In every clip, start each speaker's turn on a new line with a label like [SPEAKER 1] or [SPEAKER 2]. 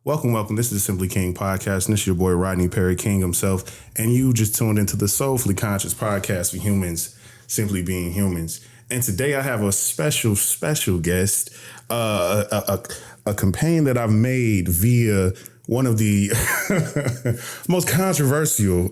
[SPEAKER 1] Welcome. This is the Simply King podcast, and this is your boy Rodney Perry King himself, and you just tuned into the Soulfully Conscious podcast for humans, simply being humans. And today I have a special guest, a campaign that I've made via one of the most controversial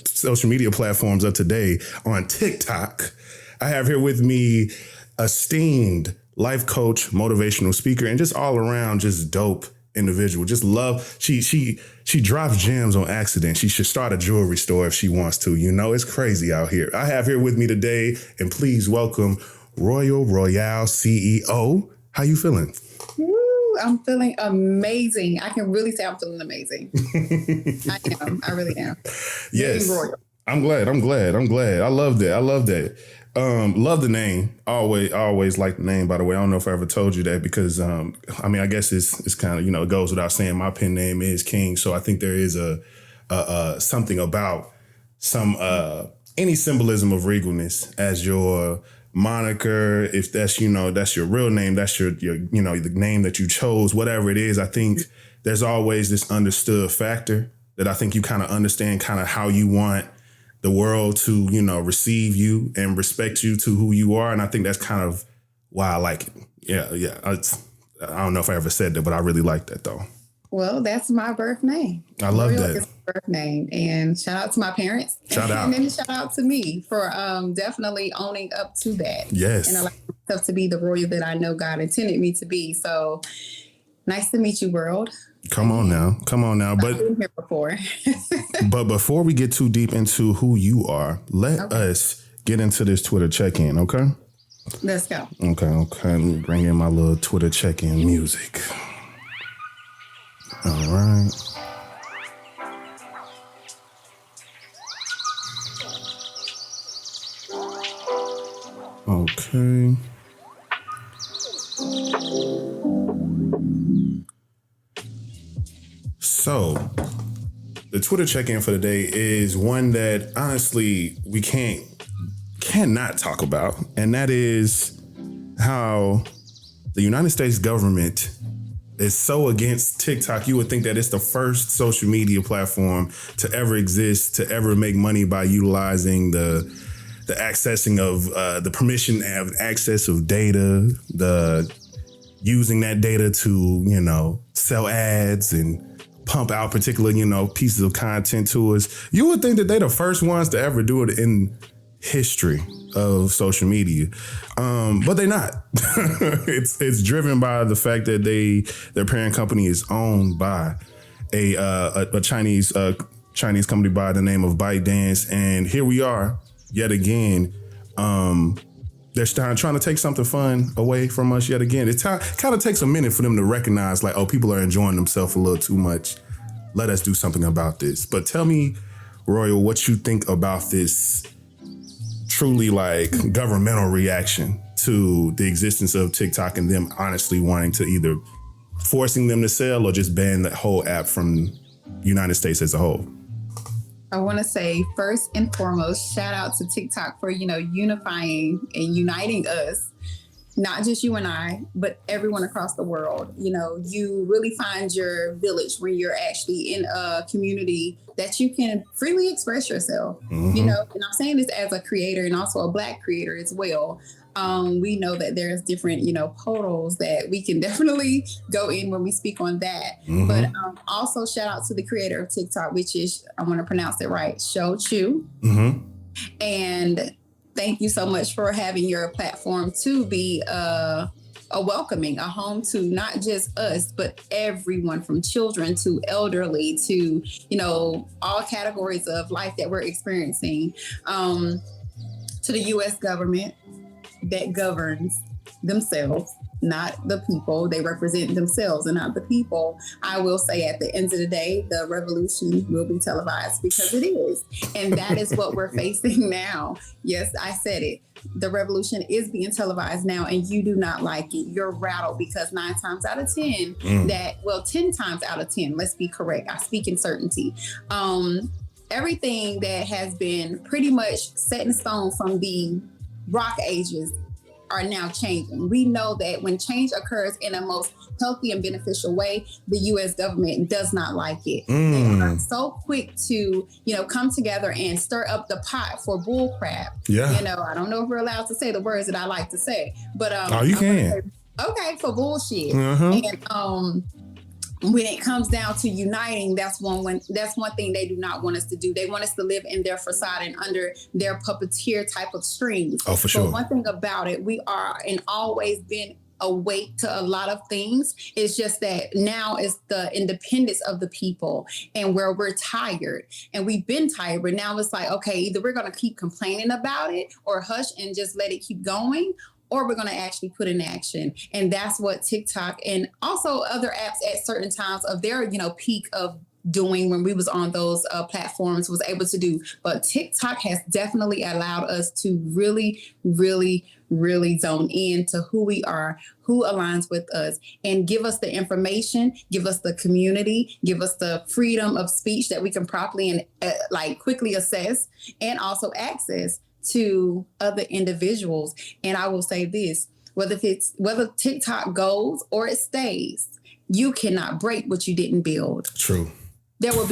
[SPEAKER 1] social media platforms of today on TikTok. I have here with me esteemed life coach, motivational speaker, and just all around just dope individual. Just love. She drops gems on accident. She should start a jewelry store if she wants to. You know, it's crazy out here. I have here with me today, and please welcome Royale CEO. How you feeling?
[SPEAKER 2] Woo, I'm feeling amazing. I can really say I'm feeling amazing. I am. I really am.
[SPEAKER 1] Yes. I'm glad. I love that. Love the name. Always like the name, by the way. I don't know if I ever told you that because, I guess it's kind of, it goes without saying my pen name is King. So I think there is a something about any symbolism of regalness as your moniker. If that's, that's your real name, that's your the name that you chose, whatever it is. I think there's always this understood factor that I think you kind of understand kind of how you want the world to, receive you and respect you to who you are. And I think that's kind of why I like it. Yeah. I don't know if I ever said that, but I really like that though.
[SPEAKER 2] Well, that's my birth name.
[SPEAKER 1] I love
[SPEAKER 2] Royale
[SPEAKER 1] that.
[SPEAKER 2] is my birth name. And shout out to my parents.
[SPEAKER 1] Shout out.
[SPEAKER 2] And then shout out to me for definitely owning up to that.
[SPEAKER 1] Yes.
[SPEAKER 2] And allowing myself to be the royal that I know God intended me to be. So nice to meet you, world.
[SPEAKER 1] Come on now. But I've
[SPEAKER 2] been here before.
[SPEAKER 1] But before we get too deep into who you are, let us get into this Twitter check-in, okay?
[SPEAKER 2] Let's go.
[SPEAKER 1] Okay. Let me bring in my little Twitter check-in music. All right. Okay. So, the Twitter check-in for the day is one that honestly we cannot talk about, and that is how the United States government is so against TikTok. You would think that it's the first social media platform to ever exist, to ever make money by utilizing the accessing of the permission and access of data, the using that data to, sell ads and pump out particular, pieces of content to us. You would think that they're the first ones to ever do it in history of social media. But they're not. It's driven by the fact that their parent company is owned by a Chinese company by the name of ByteDance. And here we are yet again. They're trying to take something fun away from us yet again. It kind of takes a minute for them to recognize like, oh, people are enjoying themselves a little too much. Let us do something about this. But tell me, Royal, what you think about this truly like governmental reaction to the existence of TikTok and them honestly wanting to either forcing them to sell or just ban the whole app from United States as a whole.
[SPEAKER 2] I want to say first and foremost, shout out to TikTok for, unifying and uniting us, not just you and I, but everyone across the world. You really find your village when you're actually in a community that you can freely express yourself, and I'm saying this as a creator and also a Black creator as well. We know that there's different, portals that we can definitely go in when we speak on that. Mm-hmm. But also shout out to the creator of TikTok, which is, I want to pronounce it right, Shou Chu. Mm-hmm. And thank you so much for having your platform to be a welcoming, a home to not just us, but everyone from children to elderly to, all categories of life that we're experiencing, to the U.S. government that governs themselves, not the people. They represent themselves and not the people. I will say at the end of the day, the revolution will be televised because it is. And that is what we're facing now. Yes, I said it. The revolution is being televised now and you do not like it. You're rattled because 9 times out of 10, 10 times out of 10, let's be correct. I speak in certainty. Everything that has been pretty much set in stone from the rock ages are now changing. We know that when change occurs in a most healthy and beneficial way, the U.S. government does not like it. They are so quick to, come together and stir up the pot for bull crap.
[SPEAKER 1] Yeah.
[SPEAKER 2] I don't know if we're allowed to say the words that I like to say, but
[SPEAKER 1] you can.
[SPEAKER 2] Okay, for bullshit.
[SPEAKER 1] Uh-huh.
[SPEAKER 2] And when it comes down to uniting, that's one thing they do not want us to do. They want us to live in their facade and under their puppeteer type of strings.
[SPEAKER 1] Oh, for sure.
[SPEAKER 2] But one thing about it, we are and always been awake to a lot of things. It's just that now it's the independence of the people and where we're tired, and we've been tired, but now it's like, okay, either we're going to keep complaining about it or hush and just let it keep going, or we're going to actually put in action. And that's what TikTok and also other apps at certain times of their, peak of doing when we was on those platforms was able to do. But TikTok has definitely allowed us to really, really, really zone in to who we are, who aligns with us, and give us the information, give us the community, give us the freedom of speech that we can properly and quickly assess and also access to other individuals. And I will say this, whether TikTok goes or it stays, you cannot break what you didn't build.
[SPEAKER 1] True.
[SPEAKER 2] There will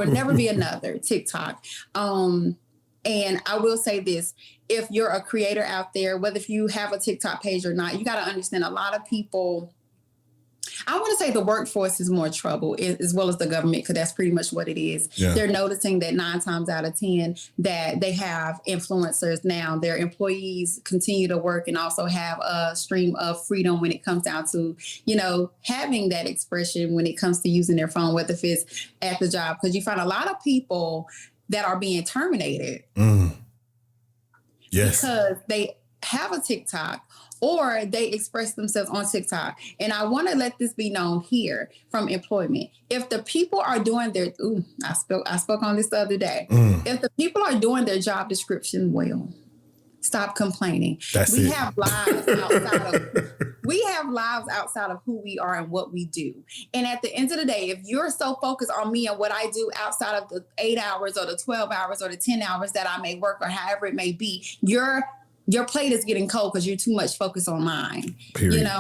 [SPEAKER 2] never be another TikTok. And I will say this, if you're a creator out there, whether if you have a TikTok page or not, you got to understand a lot of people, I want to say the workforce is more trouble as well as the government, because that's pretty much what it is. Yeah. They're noticing that 9 times out of 10 that they have influencers now. Their employees continue to work and also have a stream of freedom when it comes down to, having that expression when it comes to using their phone, whether if it's at the job, because you find a lot of people that are being terminated.
[SPEAKER 1] Yes.
[SPEAKER 2] Because they have a TikTok or they express themselves on TikTok. And I want to let this be known here from employment. If the people are doing their, I spoke on this the other day. If the people are doing their job description well, stop complaining. We have lives outside of who we are and what we do. And at the end of the day, if you're so focused on me and what I do outside of the 8 hours or the 12 hours or the 10 hours that I may work or however it may be, your plate is getting cold because you're too much focused on mine. Period.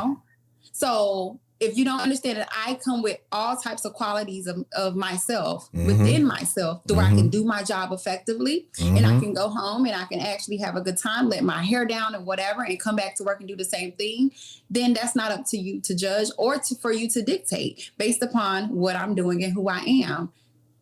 [SPEAKER 2] So if you don't understand that I come with all types of qualities of myself within myself, I can do my job effectively and I can go home and I can actually have a good time, let my hair down and whatever, and come back to work and do the same thing, then that's not up to you to judge or for you to dictate based upon what I'm doing and who I am.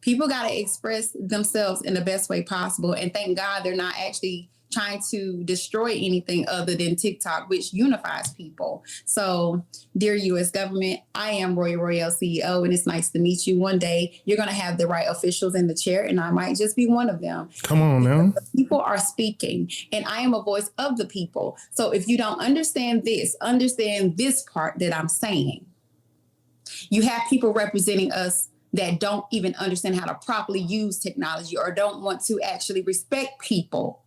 [SPEAKER 2] People got to express themselves in the best way possible. And thank God they're not actually trying to destroy anything other than TikTok, which unifies people. So, dear U.S. government, I am Royale CEO, and it's nice to meet you. One day, you're going to have the right officials in the chair, and I might just be one of them.
[SPEAKER 1] Come on now.
[SPEAKER 2] People are speaking, and I am a voice of the people. So if you don't understand this part that I'm saying. You have people representing us that don't even understand how to properly use technology or don't want to actually respect people.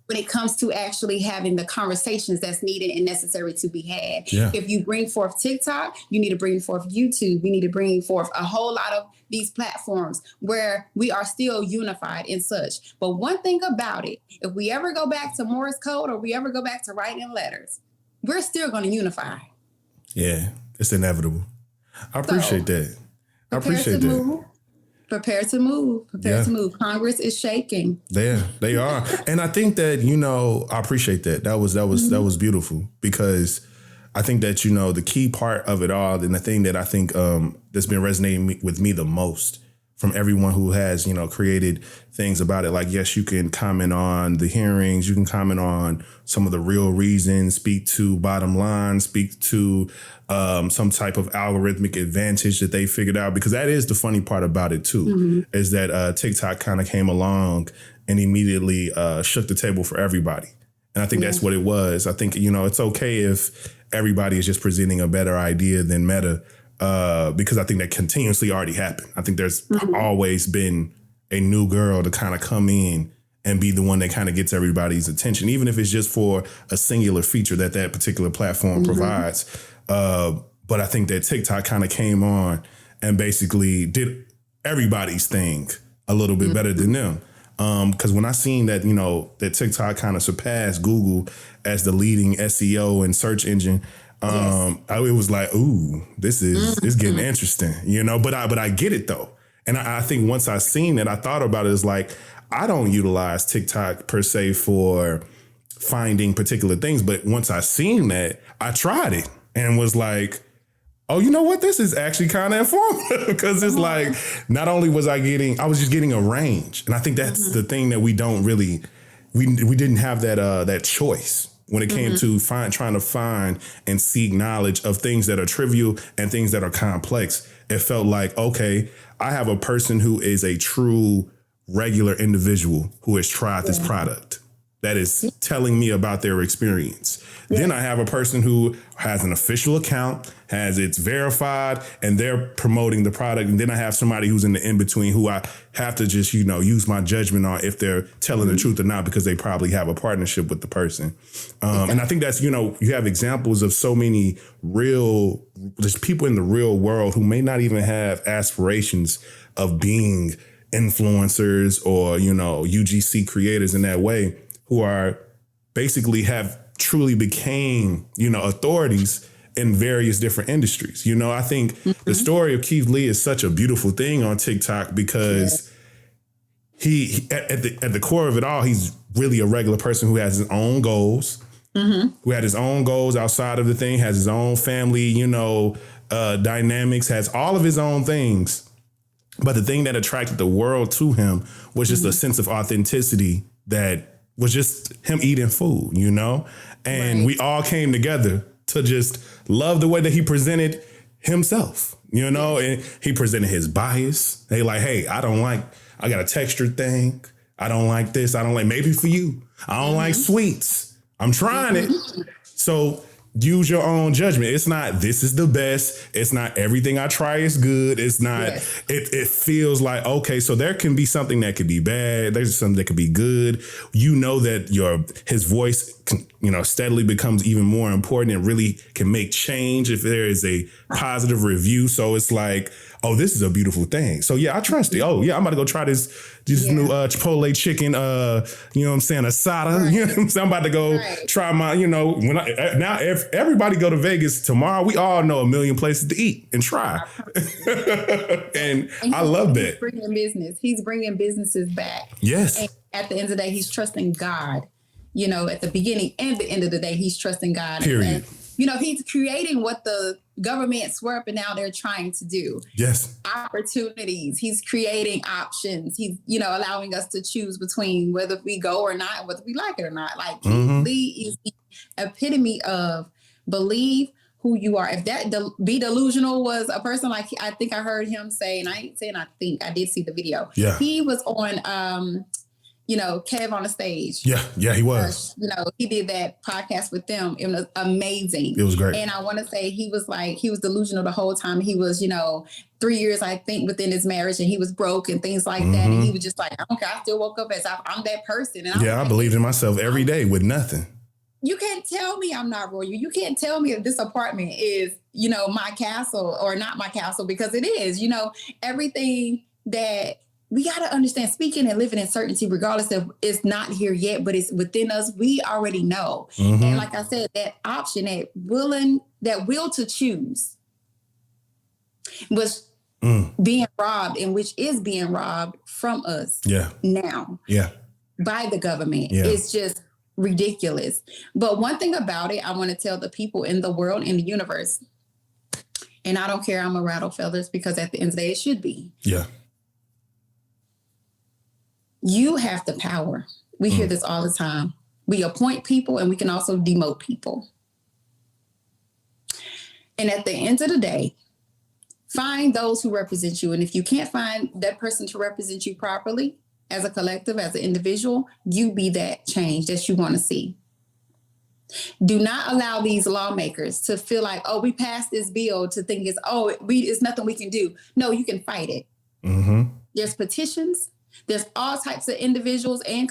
[SPEAKER 2] When it comes to actually having the conversations that's needed and necessary to be had. Yeah. If you bring forth TikTok, you need to bring forth YouTube. You need to bring forth a whole lot of these platforms where we are still unified and such. But one thing about it, if we ever go back to Morse code or we ever go back to writing letters, we're still going to unify.
[SPEAKER 1] Yeah, it's inevitable. I appreciate that. I appreciate that.
[SPEAKER 2] Prepare to move. To move. Congress is shaking.
[SPEAKER 1] Yeah, they are. And I think that, I appreciate that. That was beautiful, because I think that, the key part of it all, and the thing that I think that's been resonating with me the most from everyone who has, created things about it. Like, yes, you can comment on the hearings. You can comment on some of the real reasons, speak to bottom line, speak to some type of algorithmic advantage that they figured out, because that is the funny part about it, too, is that TikTok kind of came along and immediately shook the table for everybody. And I think that's what it was. I think, it's okay if everybody is just presenting a better idea than Meta, because I think that continuously already happened. I think there's always been a new girl to kind of come in and be the one that kind of gets everybody's attention, even if it's just for a singular feature that particular platform provides. But I think that TikTok kind of came on and basically did everybody's thing a little bit better than them. Because when I seen that, that TikTok kind of surpassed Google as the leading SEO and search engine, it was like, ooh, this is it's getting interesting, But I get it though, and I think once I seen it, I thought about it as like, I don't utilize TikTok per se for finding particular things, but once I seen that, I tried it and was like, oh, you know what? This is actually kind of informative because it's like, not only was I was just getting a range. And I think that's the thing that we don't really, we didn't have that choice when it came to trying to find and seek knowledge of things that are trivial and things that are complex. It felt like, okay, I have a person who is a true regular individual who has tried this product that is telling me about their experience. Yeah. Then I have a person who has an official account, has it's verified, and they're promoting the product. And then I have somebody who's in the in-between who I have to just, use my judgment on if they're telling the truth or not, because they probably have a partnership with the person. And I think that's, you have examples of so many there's people in the real world who may not even have aspirations of being influencers or, UGC creators in that way, who are basically have truly became, authorities in various different industries. I think the story of Keith Lee is such a beautiful thing on TikTok because he at the core of it all, he's really a regular person who has his own goals, who had his own goals outside of the thing, has his own family, dynamics, has all of his own things. But the thing that attracted the world to him was just a sense of authenticity that was just him eating food, and we all came together to just love the way that he presented himself, and he presented his bias. Hey, I got a texture thing. I don't like this. I don't like, maybe for you, I don't like sweets. I'm trying it. So use your own judgment. It's not, this is the best. It's not everything I try is good. It's not, it feels like, okay, so there can be something that could be bad. There's something that could be good. That his voice, steadily becomes even more important and really can make change if there is a positive review. So it's like, oh, this is a beautiful thing. So yeah, I trust it. Oh yeah, I'm about to go try this new Chipotle chicken, asada. Right. You know what I'm saying? I'm about to go try my, if everybody go to Vegas tomorrow, we all know a million places to eat and try. and I love that.
[SPEAKER 2] He's bringing businesses back.
[SPEAKER 1] Yes.
[SPEAKER 2] And at the end of the day, he's trusting God. At the beginning and the end of the day, he's trusting God.
[SPEAKER 1] Period.
[SPEAKER 2] And, he's creating what the government swore up and now they're trying to do.
[SPEAKER 1] Yes.
[SPEAKER 2] Opportunities. He's creating options. He's, allowing us to choose between whether we go or not, whether we like it or not. Like, Lee is the epitome of believe who you are. If that be delusional was a person, like I think I heard him say, and I ain't saying I think, I did see the video.
[SPEAKER 1] Yeah.
[SPEAKER 2] He was on Kev on the Stage.
[SPEAKER 1] Yeah, he was.
[SPEAKER 2] He did that podcast with them. It was amazing.
[SPEAKER 1] It was great.
[SPEAKER 2] And I want to say he was delusional the whole time. He was, 3 years, I think, within his marriage, and he was broke and things like that. And he was just like, I don't care. I still woke up as I'm that person. And
[SPEAKER 1] I believed in myself every day with nothing.
[SPEAKER 2] You can't tell me I'm not royal. You can't tell me that this apartment is, my castle or not my castle, because it is, everything that we got to understand, speaking and living in certainty, regardless of it's not here yet, but it's within us. We already know. And like I said, that option, that will to choose was being robbed, and which is being robbed from us now by the government. It's just ridiculous. But one thing about it, I want to tell the people in the world, in the universe, and I don't care, I'm a rattle feathers, because at the end of the day, it should be.
[SPEAKER 1] Yeah.
[SPEAKER 2] You have the power. We hear this all the time. We appoint people and we can also demote people. And at the end of the day, find those who represent you. And if you can't find that person to represent you properly, as a collective, as an individual, you be that change that you want to see. Do not allow these lawmakers to feel like, oh, we passed this bill, to think it's nothing we can do. No, you can fight it. There's petitions. There's all types of individuals and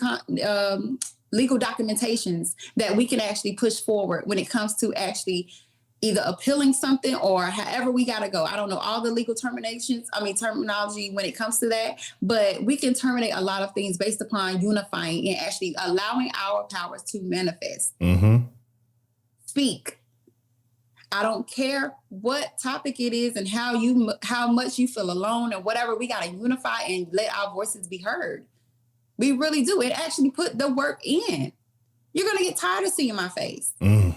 [SPEAKER 2] legal documentations that we can actually push forward when it comes to actually either appealing something or however we got to go. I don't know all the legal terminology when it comes to that, but we can terminate a lot of things based upon unifying and actually allowing our powers to manifest.
[SPEAKER 1] Mm-hmm.
[SPEAKER 2] Speak. I don't care what topic it is and how much you feel alone or whatever. We got to unify and let our voices be heard. We really do. It actually put the work in. You're going to get tired of seeing my face. You're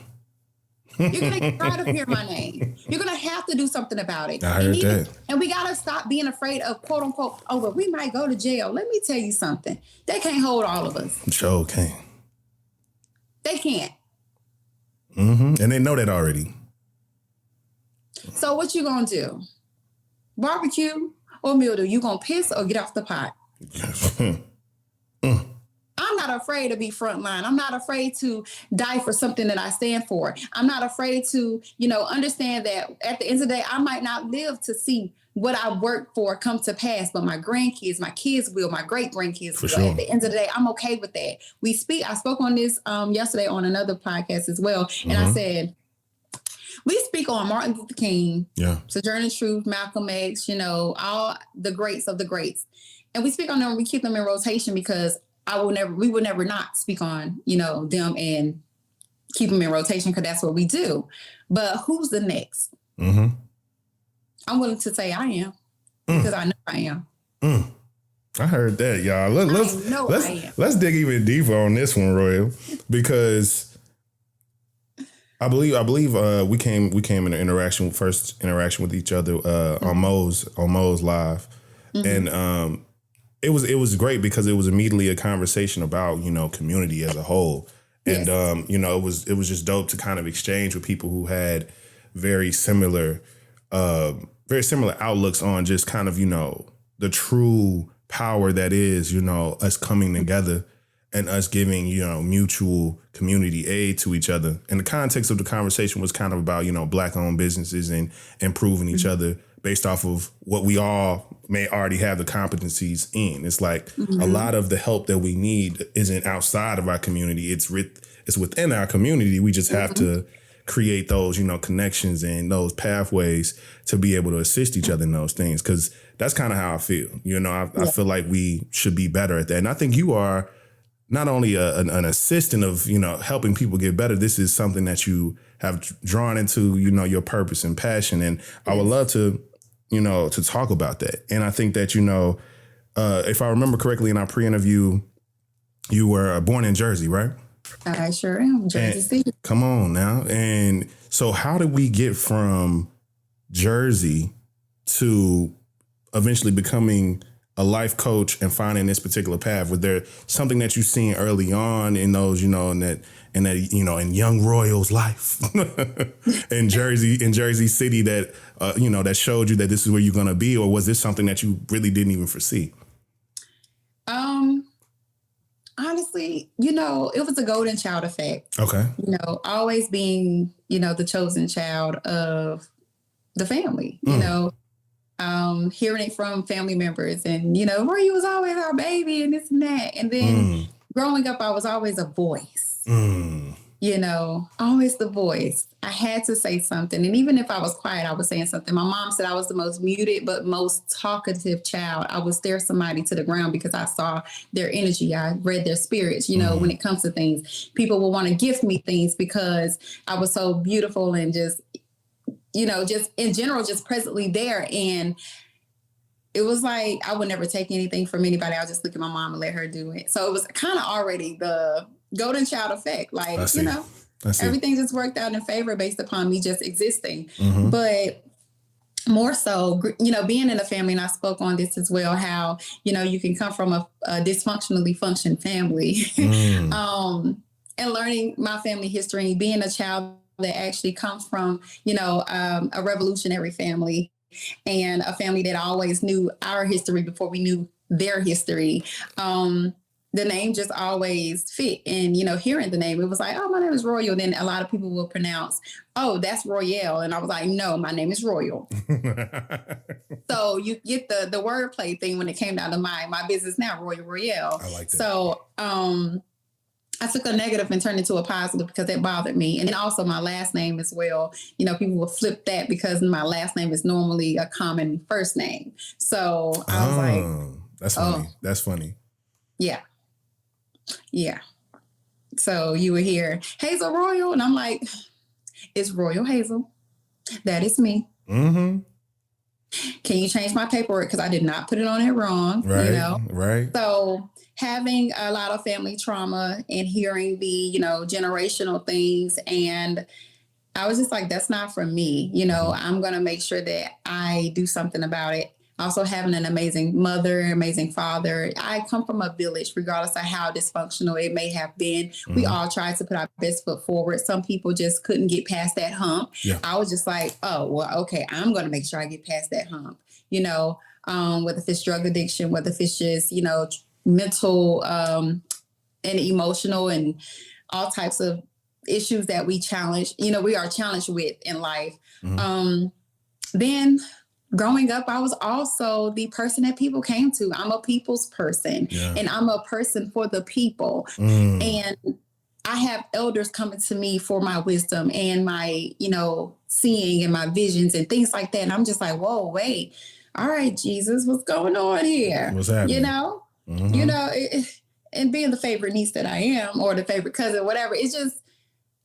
[SPEAKER 2] going to get tired of hearing my name. You're going to have to do something about it.
[SPEAKER 1] I heard that.
[SPEAKER 2] And we got to stop being afraid of quote unquote, oh, well, we might go to jail. Let me tell you something. They can't hold all of us.
[SPEAKER 1] Sure can.
[SPEAKER 2] They can't.
[SPEAKER 1] Mm-hmm. And they know that already.
[SPEAKER 2] So what you going to do? Barbecue or mildew? You going to piss or get off the pot? I'm not afraid to be frontline. I'm not afraid to die for something that I stand for. I'm not afraid to, understand that at the end of the day, I might not live to see what I worked for come to pass, but my grandkids, my kids will, my great grandkids will. Sure. At the end of the day, I'm okay with that. I spoke on this yesterday on another podcast as well. And I said, we speak on Martin Luther King, Sojourner Truth, Malcolm X, all the greats of the greats. And we speak on them, we keep them in rotation because we will never not speak on, them and keep them in rotation because that's what we do. But who's the next? Mm-hmm. I'm willing to say I am because I know I am.
[SPEAKER 1] I heard that, y'all. Let's dig even deeper on this one, Royale, because I believe we came in first interaction with each other on Mo's Live, and it was great because it was immediately a conversation about community as a whole, and it was just dope to kind of exchange with people who had very similar outlooks on just kind of the true power that is us coming together. And us giving, mutual community aid to each other. And the context of the conversation was kind of about, Black-owned businesses and improving each other based off of what we all may already have the competencies in. It's like a lot of the help that we need isn't outside of our community. It's within our community. We just have to create those, connections and those pathways to be able to assist each other in those things. Because that's kind of how I feel. I feel like we should be better at that. And I think you are not only an assistant of, helping people get better, this is something that you have drawn into, your purpose and passion. And I would love to, to talk about that. And I think that, if I remember correctly in our pre-interview, you were born in Jersey, right?
[SPEAKER 2] I sure am. Jersey City.
[SPEAKER 1] Come on now. And so how did we get from Jersey to eventually becoming a life coach and finding this particular path? Was there something that you seen early on in those, in young Royale's life in Jersey City that, that showed you that this is where you're going to be? Or was this something that you really didn't even foresee?
[SPEAKER 2] Honestly, it was a golden child effect. Okay. Always being, the chosen child of the family, hearing it from family members and, Marie was always our baby and this and that. And then growing up, I was always a voice, always the voice. I had to say something. And even if I was quiet, I was saying something. My mom said I was the most muted, but most talkative child. I would stare somebody to the ground because I saw their energy. I read their spirits, when it comes to things. People will want to gift me things because I was so beautiful and just just in general, just presently there. And it was like, I would never take anything from anybody. I'll just look at my mom and let her do it. So it was kind of already the golden child effect. Like, everything just worked out in favor based upon me just existing. But more so, being in a family, and I spoke on this as well, how, you can come from a dysfunctionally functioned family and learning my family history, being a child that actually comes from, a revolutionary family and a family that always knew our history before we knew their history. The name just always fit. And, hearing the name, it was like, oh, my name is Royale. Then a lot of people will pronounce, oh, that's Royale. And I was like, no, my name is Royale. So you get the wordplay thing when it came down to my business now, Royale.
[SPEAKER 1] I like that.
[SPEAKER 2] So, I took a negative and turned it into a positive because it bothered me. And then also my last name as well. You know, people will flip that because my last name is normally a common first name. So I was like,
[SPEAKER 1] that's
[SPEAKER 2] oh,
[SPEAKER 1] funny. That's funny.
[SPEAKER 2] yeah. Yeah. So you were here, Hazel Royal. And I'm like, it's Royal Hazel. That is me.
[SPEAKER 1] Mm-hmm.
[SPEAKER 2] Can you change my paperwork? Because I did not put it on it wrong.
[SPEAKER 1] Right.
[SPEAKER 2] You know?
[SPEAKER 1] Right.
[SPEAKER 2] So having a lot of family trauma and hearing the, you know, generational things, and I was just like, that's not for me. You know, I'm going to make sure that I do something about it. Also having an amazing mother, amazing father. I come from a village, regardless of how dysfunctional it may have been. We all tried to put our best foot forward. Some people just couldn't get past that hump.
[SPEAKER 1] Yeah.
[SPEAKER 2] I was just like, oh, well, okay, I'm going to make sure I get past that hump. You know, whether it's drug addiction, whether it's just, you know, mental and emotional and all types of issues that we are challenged with in life. Then growing up, I was also the person that people came to. I'm a people's person, and I'm a person for the people. And I have elders coming to me for my wisdom and my, you know, seeing and my visions and things like that. And I'm just like, whoa, wait. All right, Jesus, what's going on here?
[SPEAKER 1] What's happening?
[SPEAKER 2] You know, and being the favorite niece that I am, or the favorite cousin, whatever, it's just,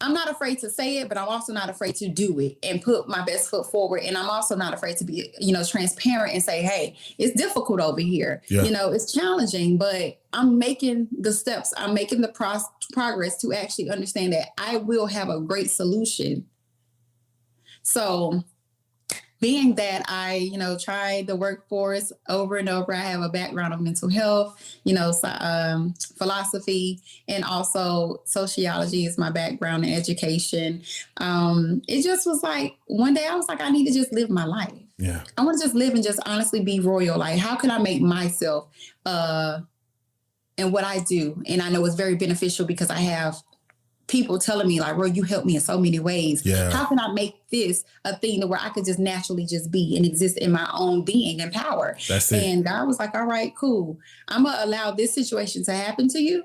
[SPEAKER 2] I'm not afraid to say it, but I'm also not afraid to do it and put my best foot forward. And I'm also not afraid to be, you know, transparent and say, hey, it's difficult over here. Yeah. You know, it's challenging, but I'm making the steps. I'm making the progress to actually understand that I will have a great solution. So being that I, you know, tried the workforce over and over, I have a background of mental health, you know, philosophy, and also sociology is my background in education. It just was like, one day I was like, I need to just live my life.
[SPEAKER 1] Yeah.
[SPEAKER 2] I want to just live and just honestly be royal. Like, how can I make myself and what I do? And I know it's very beneficial because I have people telling me like, Ro, you helped me in so many ways. Yeah. How can I make this a thing where I could just naturally just be and exist in my own being and power?
[SPEAKER 1] That's it.
[SPEAKER 2] And God was like, all right, cool. I'm going to allow this situation to happen to you,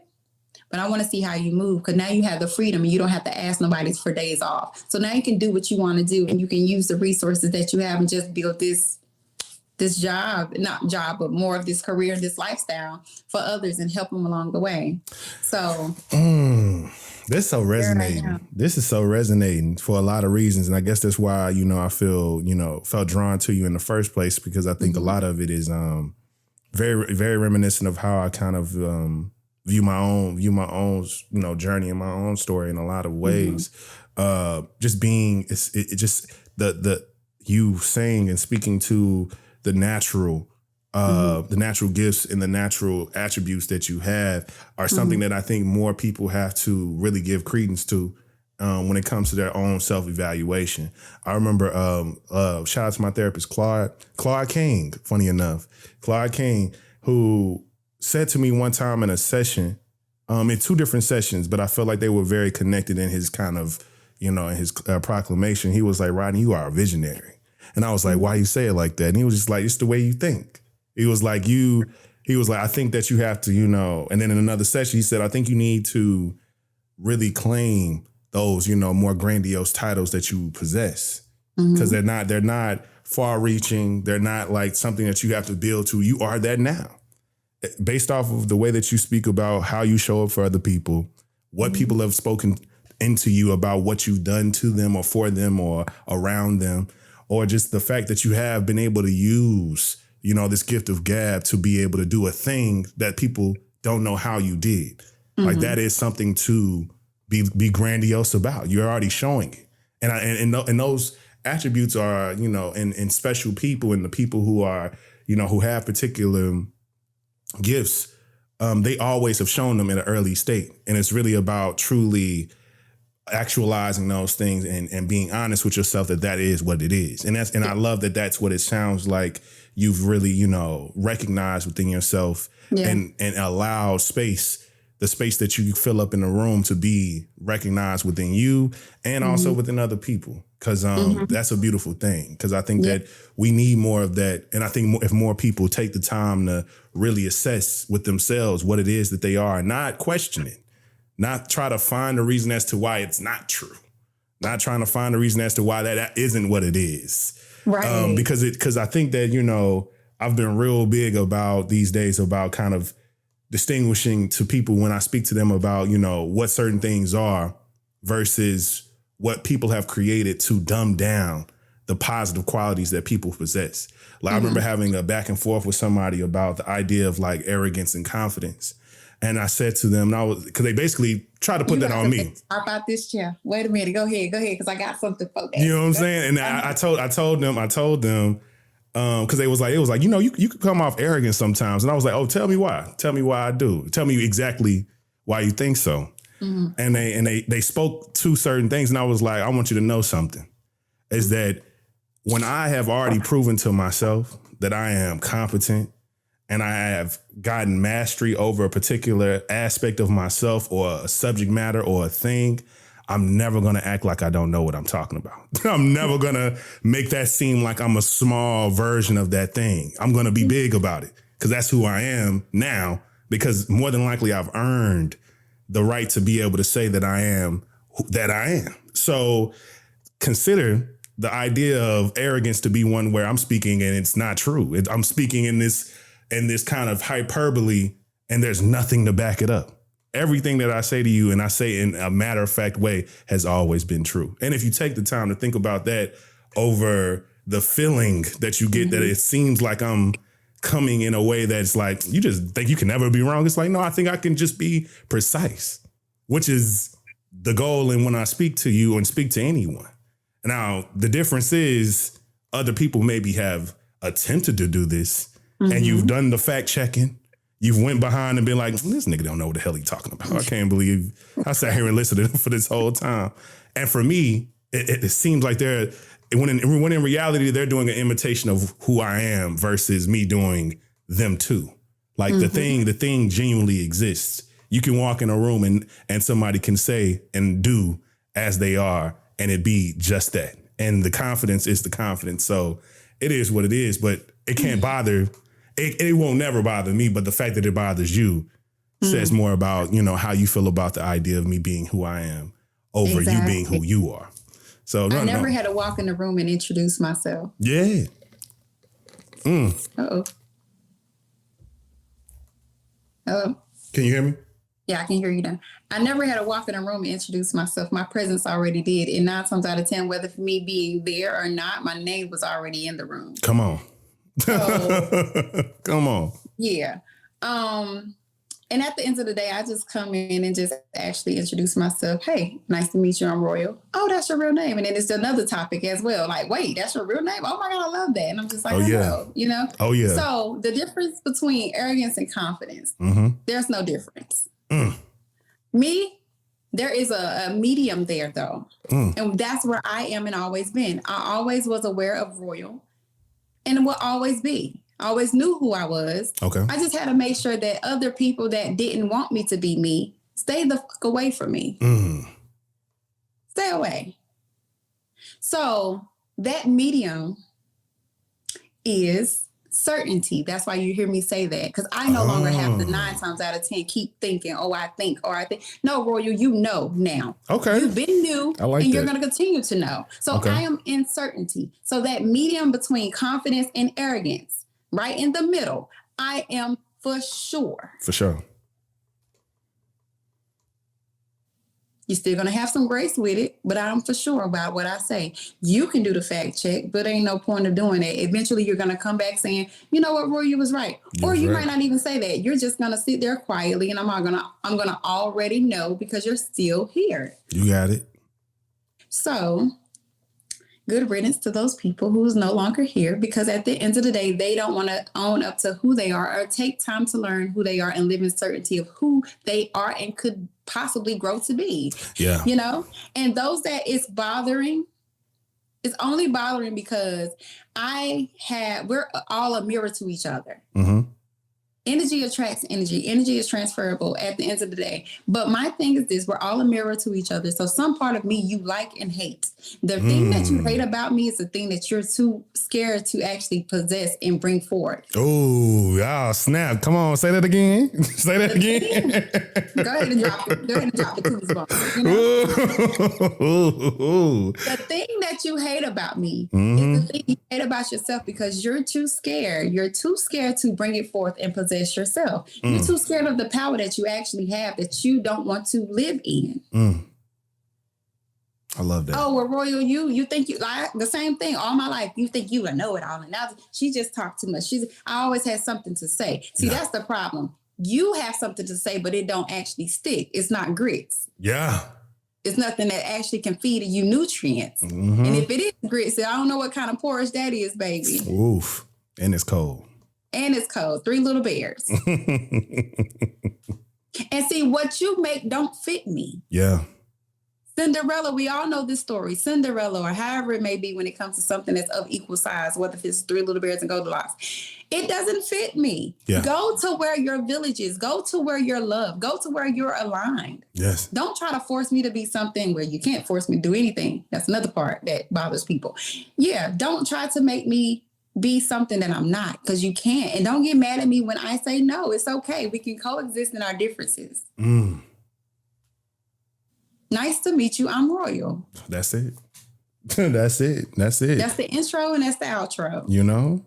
[SPEAKER 2] but I want to see how you move, because now you have the freedom and you don't have to ask nobody for days off. So now you can do what you want to do, and you can use the resources that you have and just build this not job, but more of this career, this lifestyle for others and help them along the way. So
[SPEAKER 1] this is so resonating. This is so resonating for a lot of reasons. And I guess that's why, you know, I feel, you know, felt drawn to you in the first place, because I think a lot of it is very, very reminiscent of how I kind of view my own, you know, journey and my own story in a lot of ways. Just being, it just the you saying and speaking to the natural gifts and the natural attributes that you have are something that I think more people have to really give credence to when it comes to their own self-evaluation. I remember, shout out to my therapist, Claude King, funny enough, Claude King, who said to me one time in a session, in two different sessions, but I felt like they were very connected in his kind of, you know, in his proclamation. He was like, Rodney, you are a visionary. And I was like, why you say it like that? And he was just like, it's the way you think. He was like, I think that you have to, you know, and then in another session, he said, I think you need to really claim those, you know, more grandiose titles that you possess, because they're not far reaching. They're not like something that you have to build to. You are that now, based off of the way that you speak about how you show up for other people, what people have spoken into you about what you've done to them or for them or around them, or just the fact that you have been able to use, you know, this gift of gab to be able to do a thing that people don't know how you did. Like, that is something to be grandiose about. You're already showing it. And those attributes are, you know, in special people, and the people who are, you know, who have particular gifts, they always have shown them in an early state. And it's really about truly actualizing those things and being honest with yourself that is what it is. And I love that that's what it sounds like you've really, you know, recognized within yourself and allowed the space that you fill up in the room to be recognized within you and also within other people. Cause that's a beautiful thing. Cause I think that we need more of that. And I think if more people take the time to really assess with themselves what it is that they are, not question it, not try to find a reason as to why it's not true. Not trying to find a reason as to why that isn't what it is.
[SPEAKER 2] Right.
[SPEAKER 1] Because I think that, you know, I've been real big about these days about kind of distinguishing to people when I speak to them about, you know, what certain things are versus what people have created to dumb down the positive qualities that people possess. Like I remember having a back and forth with somebody about the idea of like arrogance and confidence. And I said to them, because they basically tried to put that on me.
[SPEAKER 2] Talk about this chair. Wait a minute. Go ahead. Because I got something for that.
[SPEAKER 1] You know what I'm saying? And I told them, because it was like, you know, you could come off arrogant sometimes. And I was like, oh, tell me why. Tell me why I do. Tell me exactly why you think so. Mm-hmm. And they spoke to certain things. And I was like, I want you to know something. Is that when I have already proven to myself that I am competent and I have gotten mastery over a particular aspect of myself or a subject matter or a thing, I'm never going to act like I don't know what I'm talking about. I'm never going to make that seem like I'm a small version of that thing. I'm going to be big about it because that's who I am now, because more than likely I've earned the right to be able to say that I am that I am. So consider the idea of arrogance to be one where I'm speaking and it's not true. I'm speaking in this kind of hyperbole and there's nothing to back it up. Everything that I say to you and I say in a matter of fact way has always been true. And if you take the time to think about that over the feeling that you get, that it seems like I'm coming in a way that's like, you just think you can never be wrong. It's like, no, I think I can just be precise, which is the goal. And when I speak to you and speak to anyone. Now, the difference is other people maybe have attempted to do this and you've done the fact checking. You've went behind and been like, this nigga don't know what the hell he's talking about. I can't believe I sat here and listened to him for this whole time. And for me, it seems like when in reality, they're doing an imitation of who I am versus me doing them too. Like the thing genuinely exists. You can walk in a room and somebody can say and do as they are and it be just that. And the confidence is the confidence. So it is what it is, but it can't bother. It won't never bother me, but the fact that it bothers you says more about, you know, how you feel about the idea of me being who I am over you being who you are. So
[SPEAKER 2] I never had to walk in the room and introduce myself.
[SPEAKER 1] Yeah.
[SPEAKER 2] Uh-oh. Hello?
[SPEAKER 1] Can you hear me?
[SPEAKER 2] Yeah, I can hear you now. I never had to walk in a room and introduce myself. My presence already did. And 9 times out of 10, whether for me being there or not, my name was already in the room.
[SPEAKER 1] Come on.
[SPEAKER 2] So,
[SPEAKER 1] come on.
[SPEAKER 2] Yeah. And at the end of the day, I just come in and just actually introduce myself. Hey, nice to meet you. I'm Royale. Oh, that's your real name. And then it's another topic as well. Like, wait, that's your real name? Oh my God, I love that. And I'm just like,
[SPEAKER 1] oh, yeah.
[SPEAKER 2] Know, you know?
[SPEAKER 1] Oh, yeah.
[SPEAKER 2] So the difference between arrogance and confidence, there's no difference. Me, there is a medium there though. And that's where I am and always been. I always was aware of Royale and will always be. I always knew who I was. Okay. I just had to make sure that other people that didn't want me to be me stay the fuck away from me. Stay away. So that medium is certainty. That's why you hear me say that. Because I no longer have the 9 times out of 10 keep thinking, oh, I think. No, Royale, you know now. Okay. You've been new and you're going to continue to know. So I am in certainty. So that medium between confidence and arrogance, right in the middle, I am for sure. For sure. You're still going to have some grace with it, but I'm for sure about what I say. You can do the fact check, but ain't no point of doing it. Eventually, you're going to come back saying, you know what, Roy, you was right. Or you might not even say that. You're just going to sit there quietly, and I'm going to already know because you're still here. You got it. So good riddance to those people who's no longer here, because at the end of the day, they don't want to own up to who they are or take time to learn who they are and live in certainty of who they are and could possibly grow to be. Yeah. You know, and those that it's bothering, it's only bothering because we're all a mirror to each other. Energy attracts energy. Energy is transferable at the end of the day. But my thing is this, we're all a mirror to each other. So some part of me you like and hate. The thing that you hate about me is the thing that you're too scared to actually possess and bring forward.
[SPEAKER 1] Oh, y'all snap. Come on, say that again. Say that again.
[SPEAKER 2] Go ahead and drop it. Go ahead and drop the cookies bomb. You know? The thing that you hate about me is the thing you hate about yourself because you're too scared. You're too scared to bring it forth and possess yourself. You're too scared of the power that you actually have that you don't want to live in.
[SPEAKER 1] I love that.
[SPEAKER 2] Oh, well, Royal, you think you like the same thing all my life. You think you know it all. And now she just talked too much. I always had something to say. See, that's the problem. You have something to say, but it don't actually stick. It's not grits.
[SPEAKER 1] Yeah.
[SPEAKER 2] It's nothing that actually can feed you nutrients. And if it is grits, I don't know what kind of porridge that is, baby.
[SPEAKER 1] Oof. And it's cold.
[SPEAKER 2] And it's cold. 3 little bears. And see, what you make don't fit me.
[SPEAKER 1] Yeah.
[SPEAKER 2] Cinderella, we all know this story. Cinderella, or however it may be when it comes to something that's of equal size, whether if it's 3 little bears and Goldilocks. It doesn't fit me.
[SPEAKER 1] Yeah.
[SPEAKER 2] Go to where your village is. Go to where you're loved. Go to where you're aligned.
[SPEAKER 1] Yes.
[SPEAKER 2] Don't try to force me to be something where you can't force me to do anything. That's another part that bothers people. Yeah, don't try to make me be something that I'm not, because you can't. And don't get mad at me when I say no. It's okay. We can coexist in our differences. Nice to meet you. I'm Royal.
[SPEAKER 1] That's it. That's it. That's it.
[SPEAKER 2] That's the intro and that's the outro.
[SPEAKER 1] You know?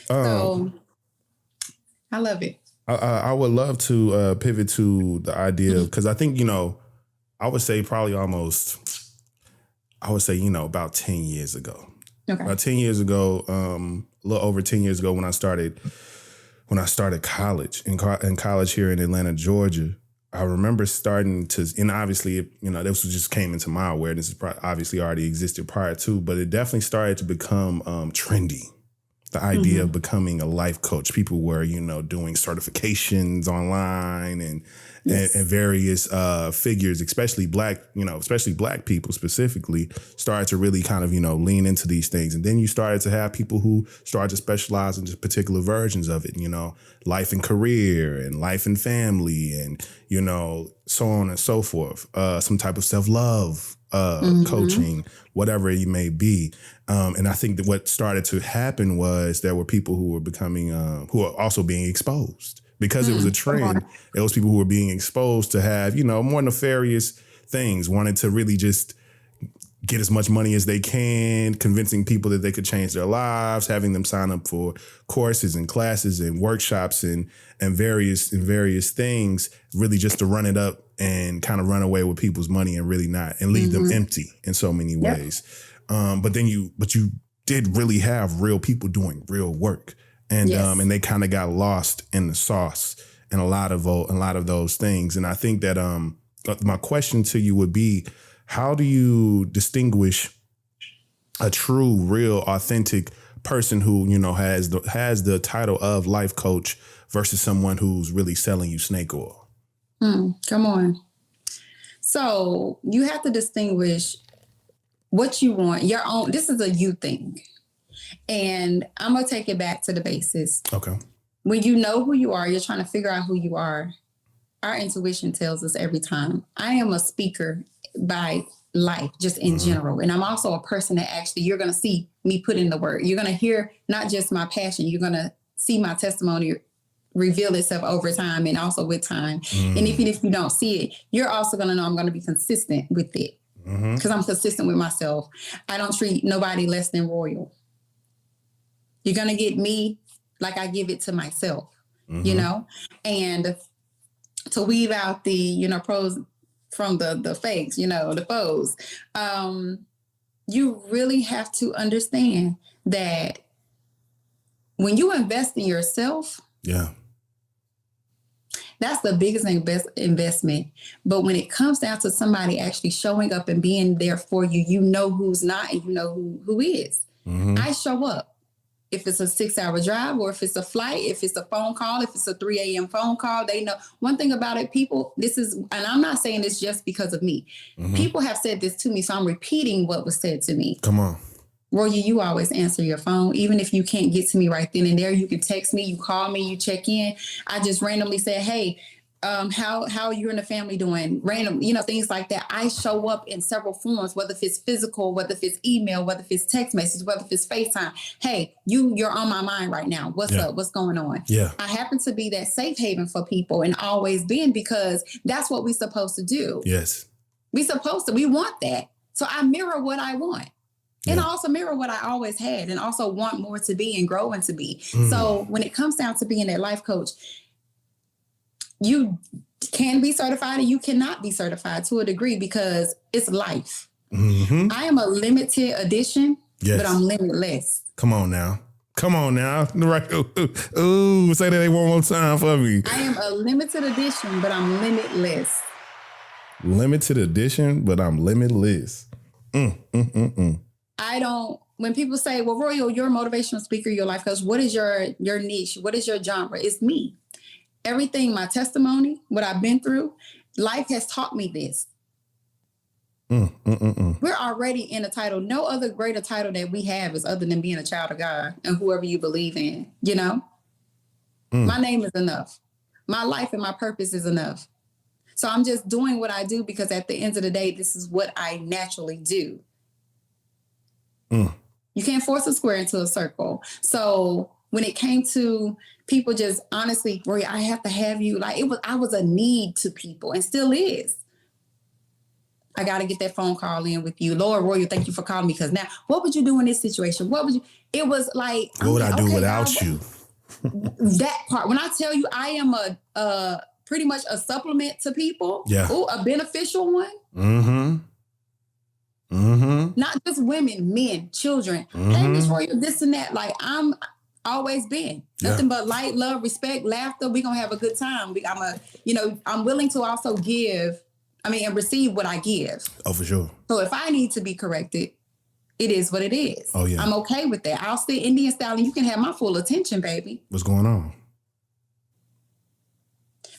[SPEAKER 2] So I love it.
[SPEAKER 1] I would love to pivot to the idea, because I think, I would say probably about 10 years ago.
[SPEAKER 2] Okay.
[SPEAKER 1] About 10 years ago, a little over 10 years ago when I started college, in college here in Atlanta, Georgia, I remember starting to, and obviously, this just came into my awareness. It obviously already existed prior to, but it definitely started to become trendy. The idea of becoming a life coach. People were, doing certifications online and various figures, especially black people specifically, started to really kind of, lean into these things. And then you started to have people who started to specialize in just particular versions of it, life and career and life and family and, so on and so forth. Some type of self-love coaching, whatever it may be. And I think that what started to happen was there were people who were becoming, who are also being exposed. Because it was a trend, it was people who were being exposed to have, more nefarious things, wanted to really just get as much money as they can, convincing people that they could change their lives, having them sign up for courses and classes and workshops and various things, really just to run it up and kind of run away with people's money and really not, and leave them empty in so many ways. But you did really have real people doing real work. And and they kind of got lost in the sauce and a lot of those things. And I think that my question to you would be, how do you distinguish a true, real, authentic person who has the title of life coach versus someone who's really selling you snake oil?
[SPEAKER 2] Come on. So you have to distinguish what you want. Your own. This is a you thing. And I'm going to take it back to the basis.
[SPEAKER 1] Okay.
[SPEAKER 2] When you know who you are, you're trying to figure out who you are. Our intuition tells us every time. I am a speaker by life, just in general. And I'm also a person that actually, you're going to see me put in the work. You're going to hear not just my passion. You're going to see my testimony reveal itself over time and also with time. And even if you don't see it, you're also going to know I'm going to be consistent with it. Because I'm consistent with myself. I don't treat nobody less than Royal. You're going to get me like I give it to myself, and to weave out the, pros from the fakes, the foes. You really have to understand that when you invest in yourself, that's the biggest investment. But when it comes down to somebody actually showing up and being there for you, you know who's not and you know who is. I show up. If it's a 6-hour drive or if it's a flight, if it's a phone call, if it's a 3 a.m. phone call, they know. One thing about it, people, and I'm not saying this just because of me. People have said this to me, so I'm repeating what was said to me.
[SPEAKER 1] Come on.
[SPEAKER 2] Roy, you always answer your phone. Even if you can't get to me right then and there, you can text me, you call me, you check in. I just randomly say, hey, how you and the family doing? Random, things like that. I show up in several forms, whether if it's physical, whether if it's email, whether if it's text message, whether if it's FaceTime. Hey, you're on my mind right now. What's up? What's going on?
[SPEAKER 1] Yeah.
[SPEAKER 2] I happen to be that safe haven for people and always been, because that's what we're supposed to do.
[SPEAKER 1] Yes.
[SPEAKER 2] We want that. So I mirror what I want. And I also mirror what I always had and also want more to be and growing to be. So when it comes down to being that life coach, you can be certified and you cannot be certified to a degree, because it's life. Mm-hmm. I am a limited edition, but I'm limitless.
[SPEAKER 1] Come on now. Right. Ooh, say that one more time for me.
[SPEAKER 2] I am a limited edition, but I'm limitless.
[SPEAKER 1] Limited edition, but I'm limitless.
[SPEAKER 2] When people say, well, Royal, you're a motivational speaker, your life coach, what is your niche? What is your genre? It's me. Everything, my testimony, what I've been through, life has taught me this. We're already in a title. No other greater title that we have is other than being a child of God and whoever you believe in, My name is enough. My life and my purpose is enough. So I'm just doing what I do because at the end of the day, this is what I naturally do. You can't force a square into a circle. So when it came to people just honestly, Roy, I have to have you, I was a need to people and still is. I got to get that phone call in with you. Lord, Roy, thank you for calling me, because now what would you do in this situation? It was like,
[SPEAKER 1] what would I do without you?
[SPEAKER 2] That part. When I tell you I am a pretty much a supplement to people. Yeah. Ooh, a beneficial one. Not just women, men, children. Hey, Miss Roy, this and that. I'm always been nothing but light, love, respect, laughter. We're gonna have a good time. I'm willing to also give. And receive what I give.
[SPEAKER 1] Oh, for sure.
[SPEAKER 2] So if I need to be corrected, it is what it is.
[SPEAKER 1] Oh yeah,
[SPEAKER 2] I'm okay with that. I'll stay Indian style, and you can have my full attention, baby.
[SPEAKER 1] What's going on?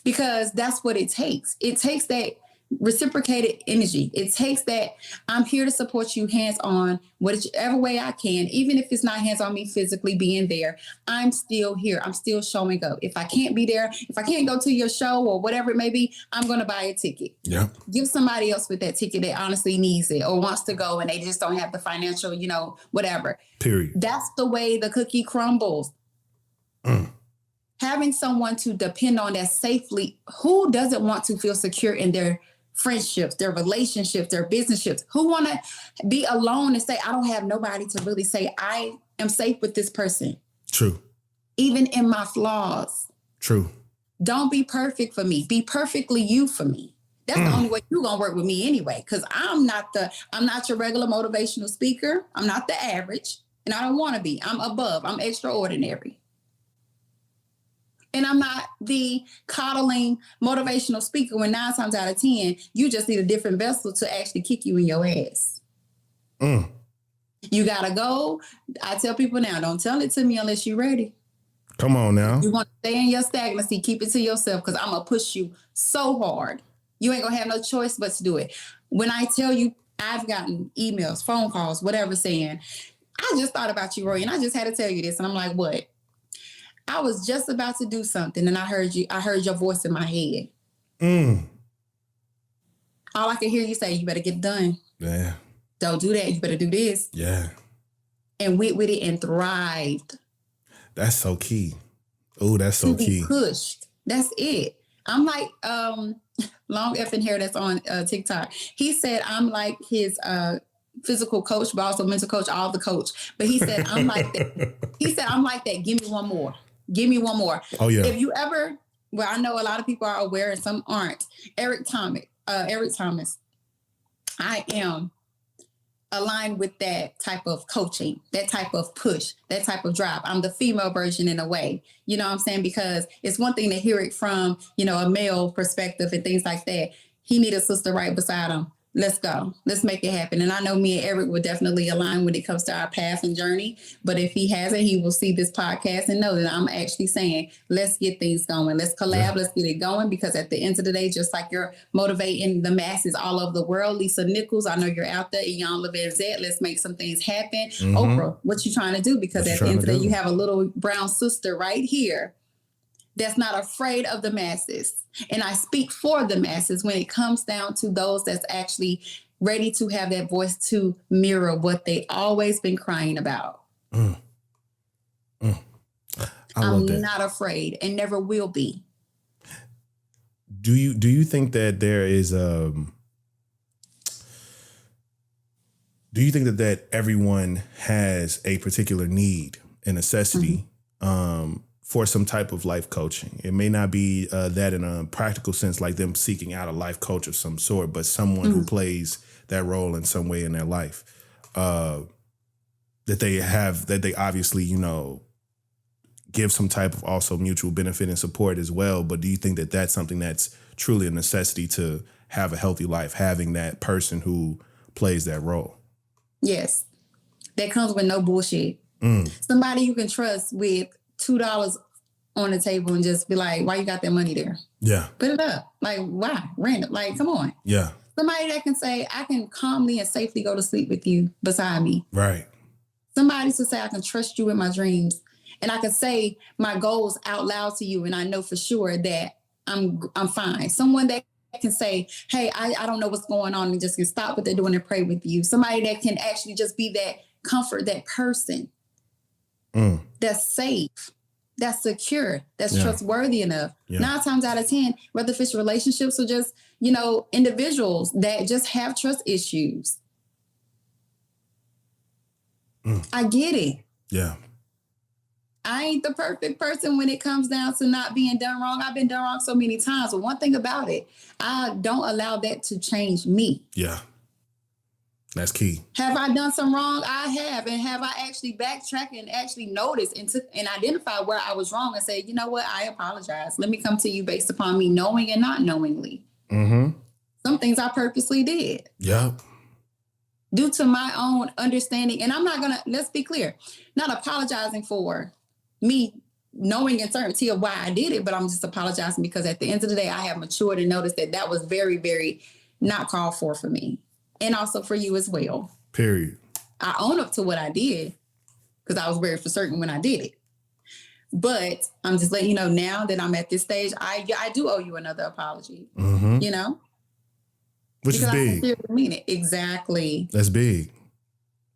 [SPEAKER 2] Because that's what it takes. It takes that reciprocated energy. It takes that I'm here to support you hands-on, whichever way I can, even if it's not hands-on me physically being there. I'm still here. I'm still showing up. If I can't be there, if I can't go to your show or whatever it may be, I'm going to buy a ticket.
[SPEAKER 1] Yeah.
[SPEAKER 2] Give somebody else with that ticket that honestly needs it or wants to go and they just don't have the financial, whatever.
[SPEAKER 1] Period.
[SPEAKER 2] That's the way the cookie crumbles. Having someone to depend on that safely, who doesn't want to feel secure in their friendships, their relationships, their businesses? Who want to be alone and say, I don't have nobody to really say I am safe with this person?
[SPEAKER 1] True.
[SPEAKER 2] Even in my flaws.
[SPEAKER 1] True.
[SPEAKER 2] Don't be perfect for me. Be perfectly you for me. That's the only way you're going to work with me anyway. Because I'm not your regular motivational speaker. I'm not the average. And I don't want to be. I'm above. I'm extraordinary. And I'm not the coddling motivational speaker when 9 times out of 10, you just need a different vessel to actually kick you in your ass. You got to go. I tell people now, don't tell it to me unless you're ready.
[SPEAKER 1] Come on now.
[SPEAKER 2] You want to stay in your stagnancy, keep it to yourself, because I'm going to push you so hard. You ain't going to have no choice but to do it. When I tell you, I've gotten emails, phone calls, whatever, saying, I just thought about you, Roy, and I just had to tell you this. And I'm like, what? I was just about to do something and I heard your voice in my head. All I could hear you say, you better get it done.
[SPEAKER 1] Yeah.
[SPEAKER 2] Don't do that. You better do this.
[SPEAKER 1] Yeah.
[SPEAKER 2] And went with it and thrived.
[SPEAKER 1] That's so key. Oh, that's so key.
[SPEAKER 2] Pushed. That's it. I'm like, long effing hair that's on TikTok. He said, I'm like his physical coach, but also mental coach, all the coach. But he said, I'm like that. He said, I'm like that. Give me one more. Give me one more.
[SPEAKER 1] Oh, yeah.
[SPEAKER 2] If you ever, well, I know a lot of people are aware and some aren't. Eric Thomas. I am aligned with that type of coaching, that type of push, that type of drive. I'm the female version in a way. You know what I'm saying? Because it's one thing to hear it from, a male perspective and things like that. He need a sister right beside him. let's go. Let's make it happen. And I know me and Eric will definitely align when it comes to our path and journey. But if he hasn't, he will see this podcast and know that I'm actually saying, let's get things going. Let's collab. Let's get it going. Because at the end of the day, just like you're motivating the masses all over the world, Lisa Nichols, I know you're out there. Iyan Levanzette, let's make some things happen. Oprah, what you trying to do? Because at the end of the day, you have a little brown sister right here that's not afraid of the masses. And I speak for the masses when it comes down to those that's actually ready to have that voice to mirror what they always been crying about. I'm not afraid and never will be.
[SPEAKER 1] Do you think that there is do you think that everyone has a particular need and necessity for some type of life coaching? It may not be that in a practical sense, like them seeking out a life coach of some sort, but someone who plays that role in some way in their life, that they obviously, give some type of also mutual benefit and support as well. But do you think that that's something that's truly a necessity to have a healthy life, having that person who plays that role?
[SPEAKER 2] Yes. That comes with no bullshit. Somebody you can trust with $2 on the table and just be like, why you got that money there?
[SPEAKER 1] Yeah.
[SPEAKER 2] Put it up. Like, why? Random. Like, come on.
[SPEAKER 1] Yeah.
[SPEAKER 2] Somebody that can say, I can calmly and safely go to sleep with you beside me.
[SPEAKER 1] Right.
[SPEAKER 2] Somebody to say, I can trust you with my dreams. And I can say my goals out loud to you. And I know for sure that I'm fine. Someone that can say, hey, I don't know what's going on, and just can stop what they're doing and pray with you. Somebody that can actually just be that comfort, that person that's safe, that's secure, that's trustworthy enough. 9 times out of 10, whether if it's relationships or just, individuals that just have trust issues. I get it.
[SPEAKER 1] Yeah.
[SPEAKER 2] I ain't the perfect person when it comes down to not being done wrong. I've been done wrong so many times. But one thing about it, I don't allow that to change me.
[SPEAKER 1] Yeah. That's key.
[SPEAKER 2] Have I done some wrong? I have. And have I actually backtracked and actually noticed and identified where I was wrong and said, you know what? I apologize. Let me come to you based upon me knowing and not knowingly. Some things I purposely did.
[SPEAKER 1] Yep.
[SPEAKER 2] Due to my own understanding. And I'm not going to, let's be clear, not apologizing for me knowing and certainty of why I did it, but I'm just apologizing because at the end of the day, I have matured and noticed that was very, very not called for me. And also for you as well.
[SPEAKER 1] Period.
[SPEAKER 2] I own up to what I did because I was very for certain when I did it. But I'm just letting you know now that I'm at this stage, I do owe you another apology,
[SPEAKER 1] Which
[SPEAKER 2] because
[SPEAKER 1] is big.
[SPEAKER 2] I sincerely mean it. Exactly.
[SPEAKER 1] That's big.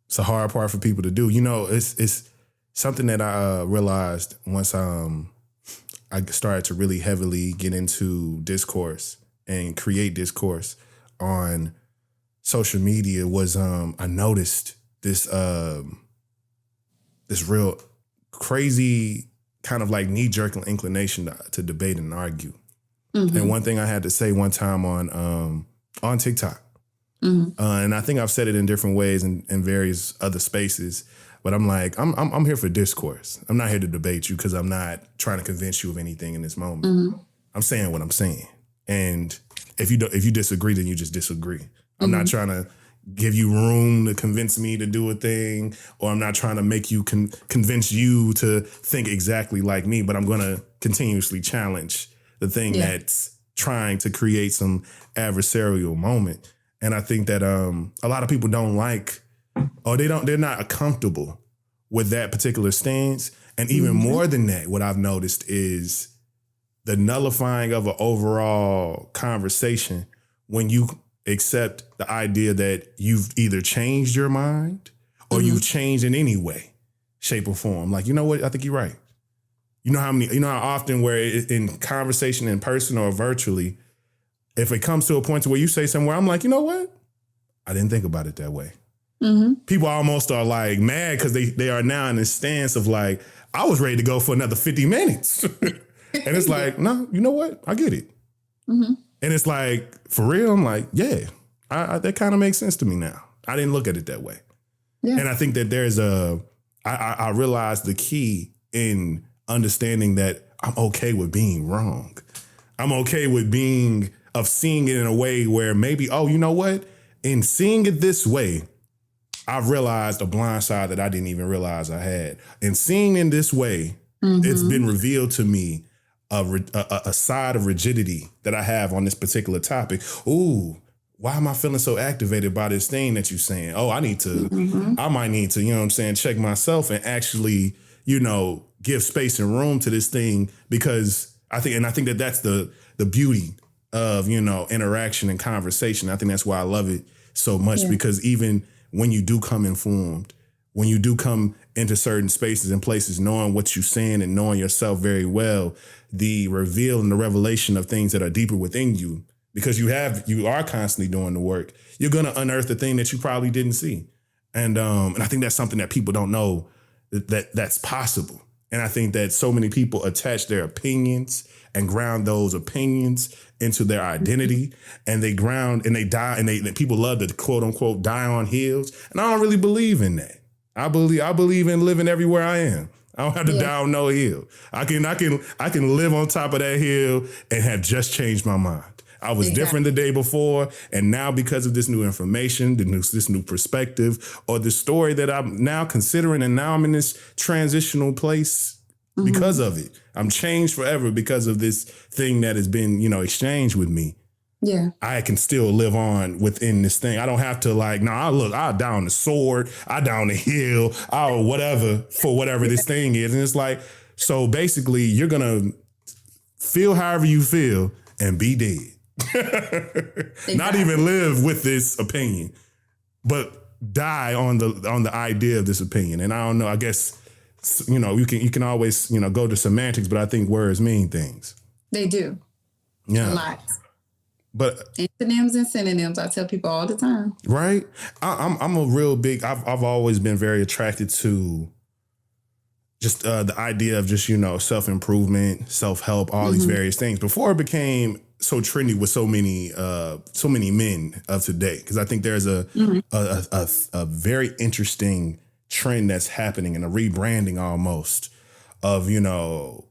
[SPEAKER 1] It's a hard part for people to do. It's something that I realized once I started to really heavily get into discourse and create discourse on social media was I noticed this real crazy kind of like knee-jerk inclination to debate and argue. And one thing I had to say one time on TikTok, and I think I've said it in different ways in various other spaces, but I'm like, I'm here for discourse. I'm not here to debate you because I'm not trying to convince you of anything in this moment. I'm saying what I'm saying. And if you disagree, then you just disagree. I'm not trying to give you room to convince me to do a thing, or I'm not trying to make you convince you to think exactly like me, but I'm going to continuously challenge the thing that's trying to create some adversarial moment. And I think that a lot of people don't like, or they're not comfortable with that particular stance. And even more than that, what I've noticed is the nullifying of an overall conversation when you accept the idea that you've either changed your mind or you've changed in any way, shape or form. Like, you know what? I think you're right. You know how often where in conversation in person or virtually, if it comes to a point to where you say somewhere, I'm like, you know what? I didn't think about it that way. People almost are like mad because they are now in this stance of like, I was ready to go for another 50 minutes. And it's like, no, you know what? I get it. And it's like, for real, I'm like, yeah, that kind of makes sense to me now. I didn't look at it that way. Yeah. And I think that there's I realized the key in understanding that I'm okay with being wrong. I'm okay with seeing it in a way where maybe, oh, you know what? in seeing it this way, I've realized a blind side that I didn't even realize I had. And seeing in this way, it's been revealed to me a side of rigidity that I have on this particular topic. Ooh, why am I feeling so activated by this thing that you're saying? Oh, I might need to, you know what I'm saying, check myself and actually, you know, give space and room to this thing, because I think that that's the beauty of, you know, interaction and conversation. I think that's why I love it so much, because even when you do come informed, when you do come into certain spaces and places, knowing what you're saying and knowing yourself very well, the reveal and the revelation of things that are deeper within you, because you are constantly doing the work, you're going to unearth the thing that you probably didn't see. And I think that's something that people don't know that's possible. And I think that so many people attach their opinions and ground those opinions into their identity, and they ground and they die, and people love to quote unquote die on heels. And I don't really believe in that. I believe in living everywhere I am. I don't have to die on no hill. I can live on top of that hill and have just changed my mind. I was different the day before, and now because of this new information, this new perspective, or the story that I'm now considering, and now I'm in this transitional place because of it. I'm changed forever because of this thing that has been, you know, exchanged with me.
[SPEAKER 2] Yeah.
[SPEAKER 1] I can still live on within this thing. I don't have to I'll down the sword, I down the hill, I'll whatever for whatever this thing is. And it's like, so basically you're going to feel however you feel and be dead. Exactly. Not even live with this opinion, but die on the idea of this opinion. And I don't know, I guess, you know, you can always, you know, go to semantics, but I think words mean things.
[SPEAKER 2] They do.
[SPEAKER 1] Yeah.
[SPEAKER 2] A lot.
[SPEAKER 1] But
[SPEAKER 2] antonyms and synonyms, I tell people all the time.
[SPEAKER 1] Right. I'm a real big, I've always been very attracted to just the idea of just, you know, self-improvement, self-help, all these various things before it became so trendy with so many men of today. Because I think there's a very interesting trend that's happening, and a rebranding almost of, you know,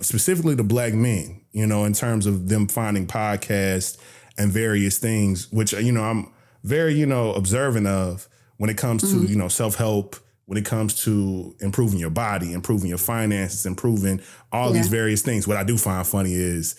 [SPEAKER 1] specifically the Black men, you know, in terms of them finding podcasts and various things, which, you know, I'm very, you know, observant of when it comes to, you know, self-help, when it comes to improving your body, improving your finances, improving all these various things. What I do find funny is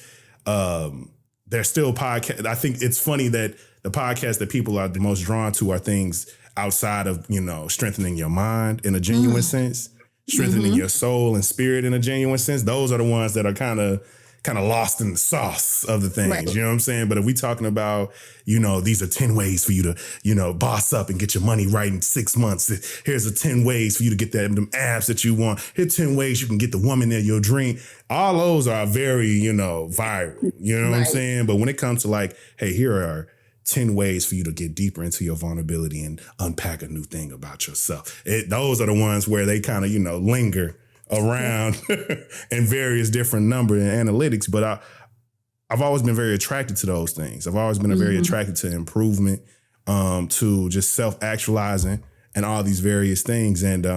[SPEAKER 1] there's still podcasts. I think it's funny that the podcasts that people are the most drawn to are things outside of, you know, strengthening your mind in a genuine sense, strengthening your soul and spirit in a genuine sense. Those are the ones that are kind of lost in the sauce of the things. Right. You know what I'm saying? But if we talking about, you know, these are 10 ways for you to, you know, boss up and get your money right in 6 months. Here's the 10 ways for you to get them abs that you want. Here's 10 ways you can get the woman in your dream. All those are very, you know, viral. You know what I'm saying? But when it comes to like, hey, here are 10 ways for you to get deeper into your vulnerability and unpack a new thing about yourself. Those are the ones where they kind of, you know, linger around in various different number and analytics. But I've always been very attracted to those things. I've always been very attracted to improvement, to just self-actualizing and all these various things. And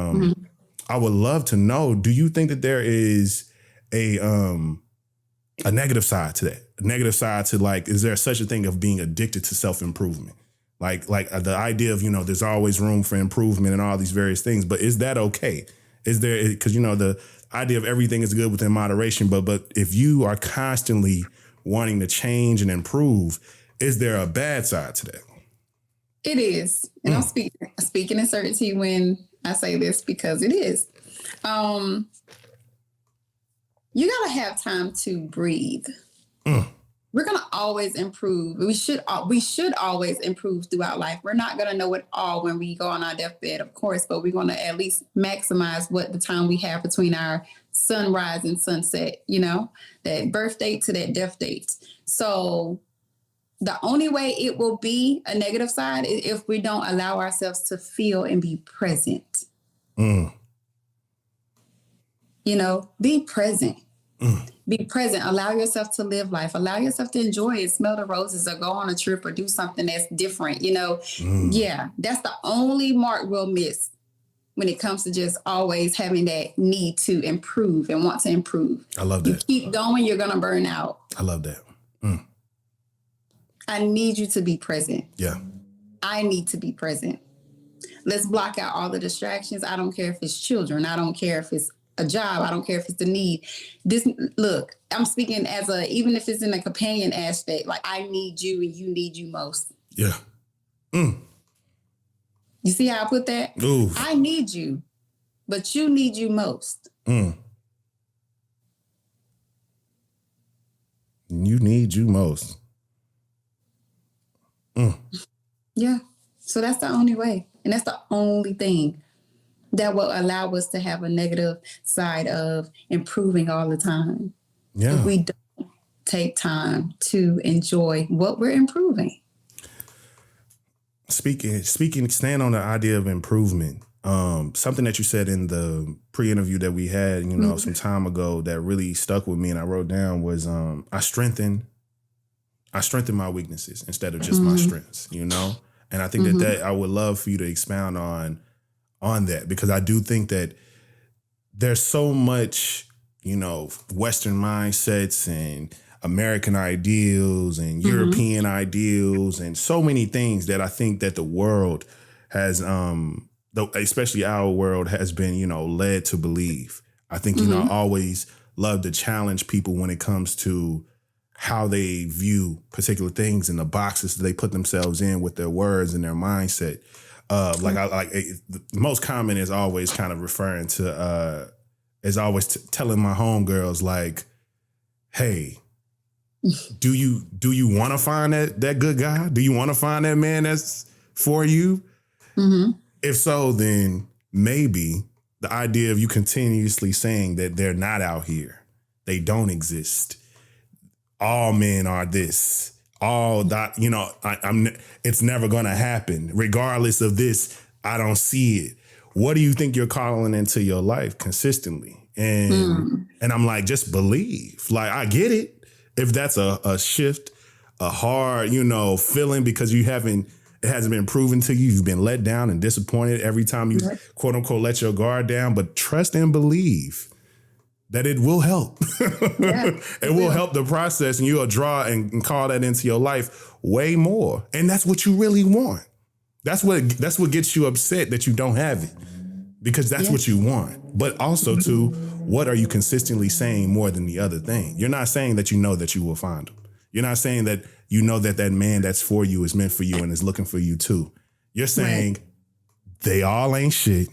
[SPEAKER 1] I would love to know, do you think that there is a negative side to that? A negative side to, like, is there such a thing of being addicted to self-improvement? Like the idea of, you know, there's always room for improvement and all these various things, but is that okay? Is there, because, you know, the idea of everything is good within moderation, but if you are constantly wanting to change and improve, is there a bad side to that?
[SPEAKER 2] It is. And I'm speaking in certainty when I say this, because it is. You got to have time to breathe. We're going to always improve. We should always improve throughout life. We're not going to know it all when we go on our deathbed, of course, but we're going to at least maximize what the time we have between our sunrise and sunset, you know, that birth date to that death date. So the only way it will be a negative side is if we don't allow ourselves to feel and be present. You know, be present. Be present. Allow yourself to live life. Allow yourself to enjoy it, smell the roses, or go on a trip, or do something that's different. You know, yeah, that's the only mark we'll miss when it comes to just always having that need to improve and want to improve.
[SPEAKER 1] I love that.
[SPEAKER 2] You keep going, you're going to burn out.
[SPEAKER 1] I love that.
[SPEAKER 2] I need you to be present.
[SPEAKER 1] Yeah.
[SPEAKER 2] I need to be present. Let's block out all the distractions. I don't care if it's children. I don't care if it's a job. I don't care if it's the need. This look, I'm speaking as a, even if it's in a companion aspect, like I need you and you need you most.
[SPEAKER 1] Yeah. Mm.
[SPEAKER 2] You see how I put that?
[SPEAKER 1] Oof.
[SPEAKER 2] I need you, but you need you most.
[SPEAKER 1] Mm. You need you most. Mm.
[SPEAKER 2] Yeah. So that's the only way. And that's the only thing that will allow us to have a negative side of improving all the time.
[SPEAKER 1] Yeah.
[SPEAKER 2] If we don't take time to enjoy what we're improving.
[SPEAKER 1] Speaking, stand on the idea of improvement. Something that you said in the pre-interview that we had, some time ago that really stuck with me and I wrote down was I strengthen my weaknesses instead of just my strengths, And I think that I would love for you to expound on that, because I do think that there's so much, Western mindsets and American ideals and European ideals and so many things that I think that the world has, especially our world has been, led to believe. I think, I always love to challenge people when it comes to how they view particular things in the boxes that they put themselves in with their words and their mindset. The most common is always kind of referring to, telling my homegirls like, hey, do you want to find that good guy? Do you want to find that man that's for you? Mm-hmm. If so, then maybe the idea of you continuously saying that they're not out here, they don't exist, all men are this, all that, it's never going to happen. Regardless of this, I don't see it. What do you think you're calling into your life consistently? And I'm like, just believe. Like, I get it. If that's a shift, a hard, feeling because it hasn't been proven to you, you've been let down and disappointed every time you quote unquote let your guard down, but trust and believe that it will help. It will help the process, and you'll draw and call that into your life way more. And that's what you really want. That's what gets you upset that you don't have it, because that's what you want. But also too, what are you consistently saying more than the other thing? You're not saying that that you will find them. You're not saying that that man that's for you is meant for you and is looking for you too. You're saying they all ain't shit.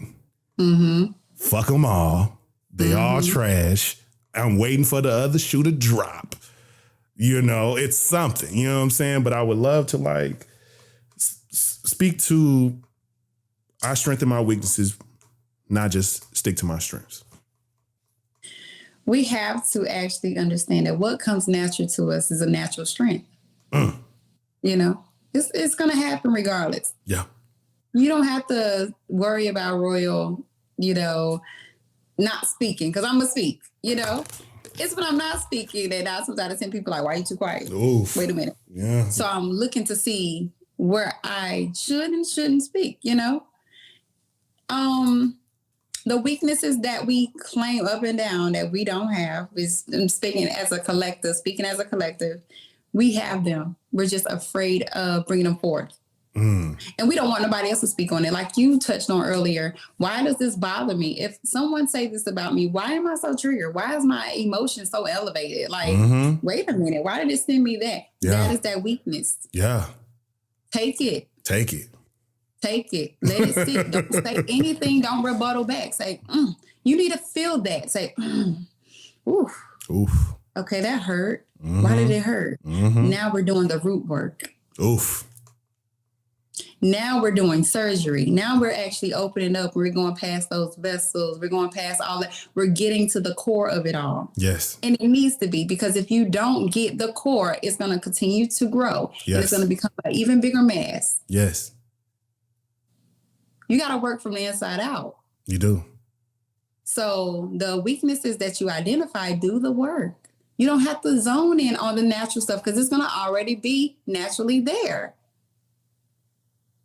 [SPEAKER 1] Mm-hmm. Fuck them all. They all trash. I'm waiting for the other shoe to drop. It's something. You know what I'm saying? But I would love to speak to I strengthen my weaknesses, not just stick to my strengths.
[SPEAKER 2] We have to actually understand that what comes natural to us is a natural strength. It's going to happen regardless. Yeah. You don't have to worry about Royal, not speaking, because I'm going to speak, It's when I'm not speaking that 9 times out of 10 people are like, why are you too quiet? Oof. Wait a minute. Yeah. So I'm looking to see where I should and shouldn't speak, The weaknesses that we claim up and down that we don't have is, speaking as a collective, we have them. We're just afraid of bringing them forth. And we don't want nobody else to speak on it. Like you touched on earlier, why does this bother me? If someone say this about me, why am I so triggered? Why is my emotion so elevated? Like, wait a minute, why did it send me that? Yeah. That is that weakness. Yeah. Take it. Take it. Let it sit. Don't say anything. Don't rebuttal back. Say, you need to feel that. Say, oof. Oof. Okay, that hurt. Why did it hurt? Now we're doing the root work. Oof. Now we're doing surgery. Now we're actually opening up. We're going past those vessels. We're going past all that. We're getting to the core of it all. Yes. And it needs to be, because if you don't get the core, it's going to continue to grow. Yes. And it's going to become an even bigger mass. Yes. You got to work from the inside out. You do. So the weaknesses that you identify, do the work. You don't have to zone in on the natural stuff, because it's going to already be naturally there.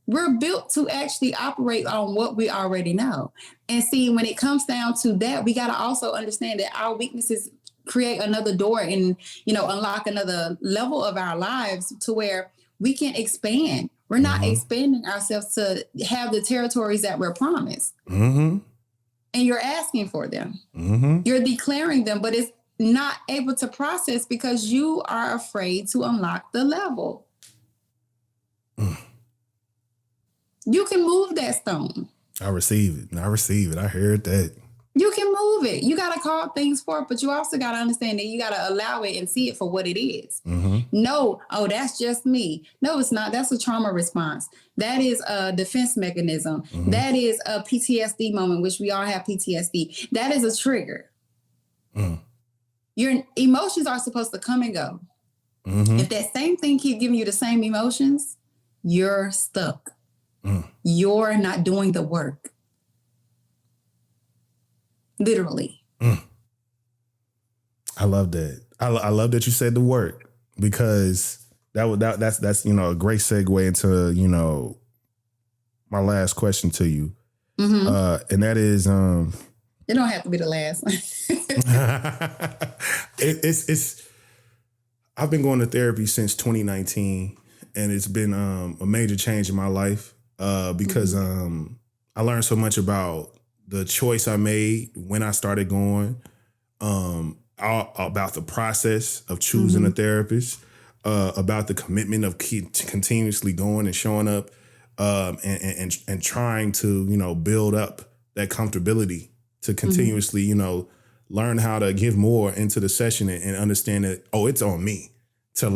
[SPEAKER 2] We're built to actually operate on what we already know. And see, when it comes down to that, we got to also understand that our weaknesses create another door and, unlock another level of our lives to where we can expand. We're not expanding ourselves to have the territories that we're promised.
[SPEAKER 1] Mm-hmm.
[SPEAKER 2] And you're asking for them.
[SPEAKER 1] Mm-hmm.
[SPEAKER 2] You're declaring them, but it's not able to process because you are afraid to unlock the level. You can move that stone.
[SPEAKER 1] I receive it. I heard that.
[SPEAKER 2] You can move it. You got to call things forth, but you also got to understand that you got to allow it and see it for what it is. No, oh, that's just me. No, it's not. That's a trauma response. That is a defense mechanism. That is a PTSD moment, which we all have PTSD. That is a trigger. Your emotions are supposed to come and go. If that same thing keep giving you the same emotions, you're stuck. You're not doing the work. Literally.
[SPEAKER 1] I love that. I love that you said the work, because that's a great segue into my last question to you, and that is
[SPEAKER 2] it don't have to be the last.
[SPEAKER 1] it's I've been going to therapy since 2019, and it's been a major change in my life because I learned so much about the choice I made when I started going, about the process of choosing a therapist, about the commitment of continuously going and showing up, and trying to build up that comfortability to continuously learn how to give more into the session and understand that, oh, it's on me to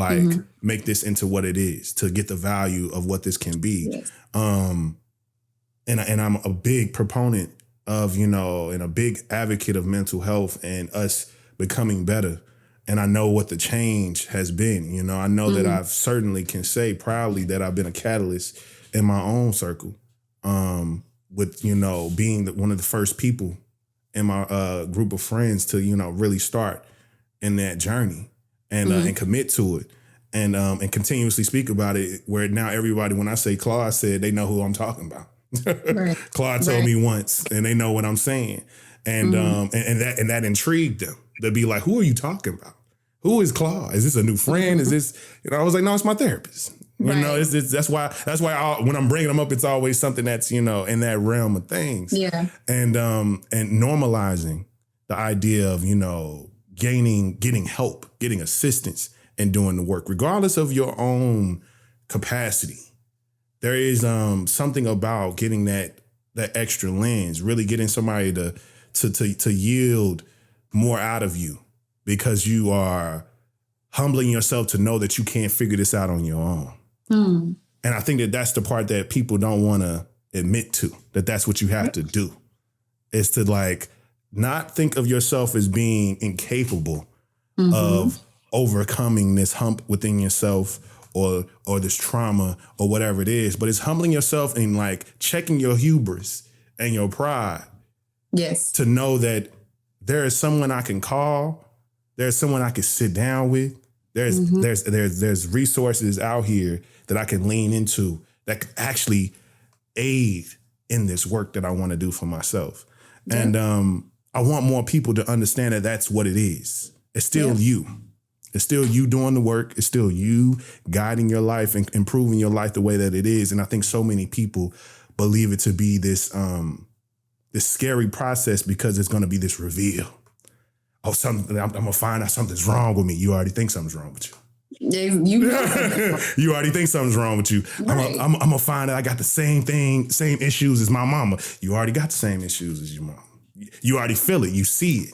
[SPEAKER 1] make this into what it is, to get the value of what this can be.
[SPEAKER 2] Yes.
[SPEAKER 1] And I'm a big proponent of, and a big advocate of mental health and us becoming better. And I know what the change has been. I know that I've certainly can say proudly that I've been a catalyst in my own circle, with, being one of the first people in my group of friends to, really start in that journey and commit to it and continuously speak about it, where now everybody, when I say Claude said, they know who I'm talking about. Right. Claude told me once, and they know what I'm saying. And and that intrigued them. They'd be like, who are you talking about? Who is Claude? Is this a new friend? Is this, I was like, no, it's my therapist. That's why when I'm bringing them up, it's always something that's, in that realm of things.
[SPEAKER 2] Yeah.
[SPEAKER 1] And normalizing the idea of, getting help, getting assistance and doing the work, regardless of your own capacity. There is something about getting that extra lens, really getting somebody to yield more out of you, because you are humbling yourself to know that you can't figure this out on your own. And I think that that's the part that people don't want to admit to, that's what you have to do, is to not think of yourself as being incapable of overcoming this hump within yourself or this trauma or whatever it is, but it's humbling yourself and checking your hubris and your pride.
[SPEAKER 2] Yes.
[SPEAKER 1] To know that there is someone I can call, there's someone I can sit down with, there's resources out here that I can lean into that could actually aid in this work that I want to do for myself. Yeah. And I want more people to understand that that's what it is. It's still you. It's still you doing the work. It's still you guiding your life and improving your life the way that it is. And I think so many people believe it to be this scary process, because it's going to be this reveal. Oh, I'm going to find out something's wrong with me. You already think something's wrong with you. You already think something's wrong with you. Right. I'm going to find out I got the same issues as my mama. You already got the same issues as your mama. You already feel it. You see it.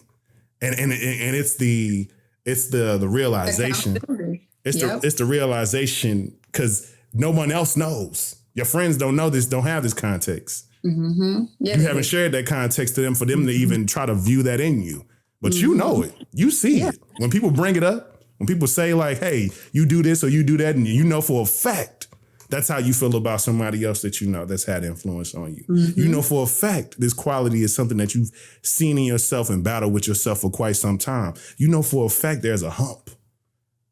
[SPEAKER 1] And it's the realization. It's the realization, because no one else knows. Your friends don't know this, don't have this context. Yes, you haven't shared that context to them for them to even try to view that in you. But you know it. You see it. When people bring it up, when people say hey, you do this or you do that, and you know for a fact that's how you feel about somebody else that that's had influence on you. You know for a fact this quality is something that you've seen in yourself and battled with yourself for quite some time. You know for a fact there's a hump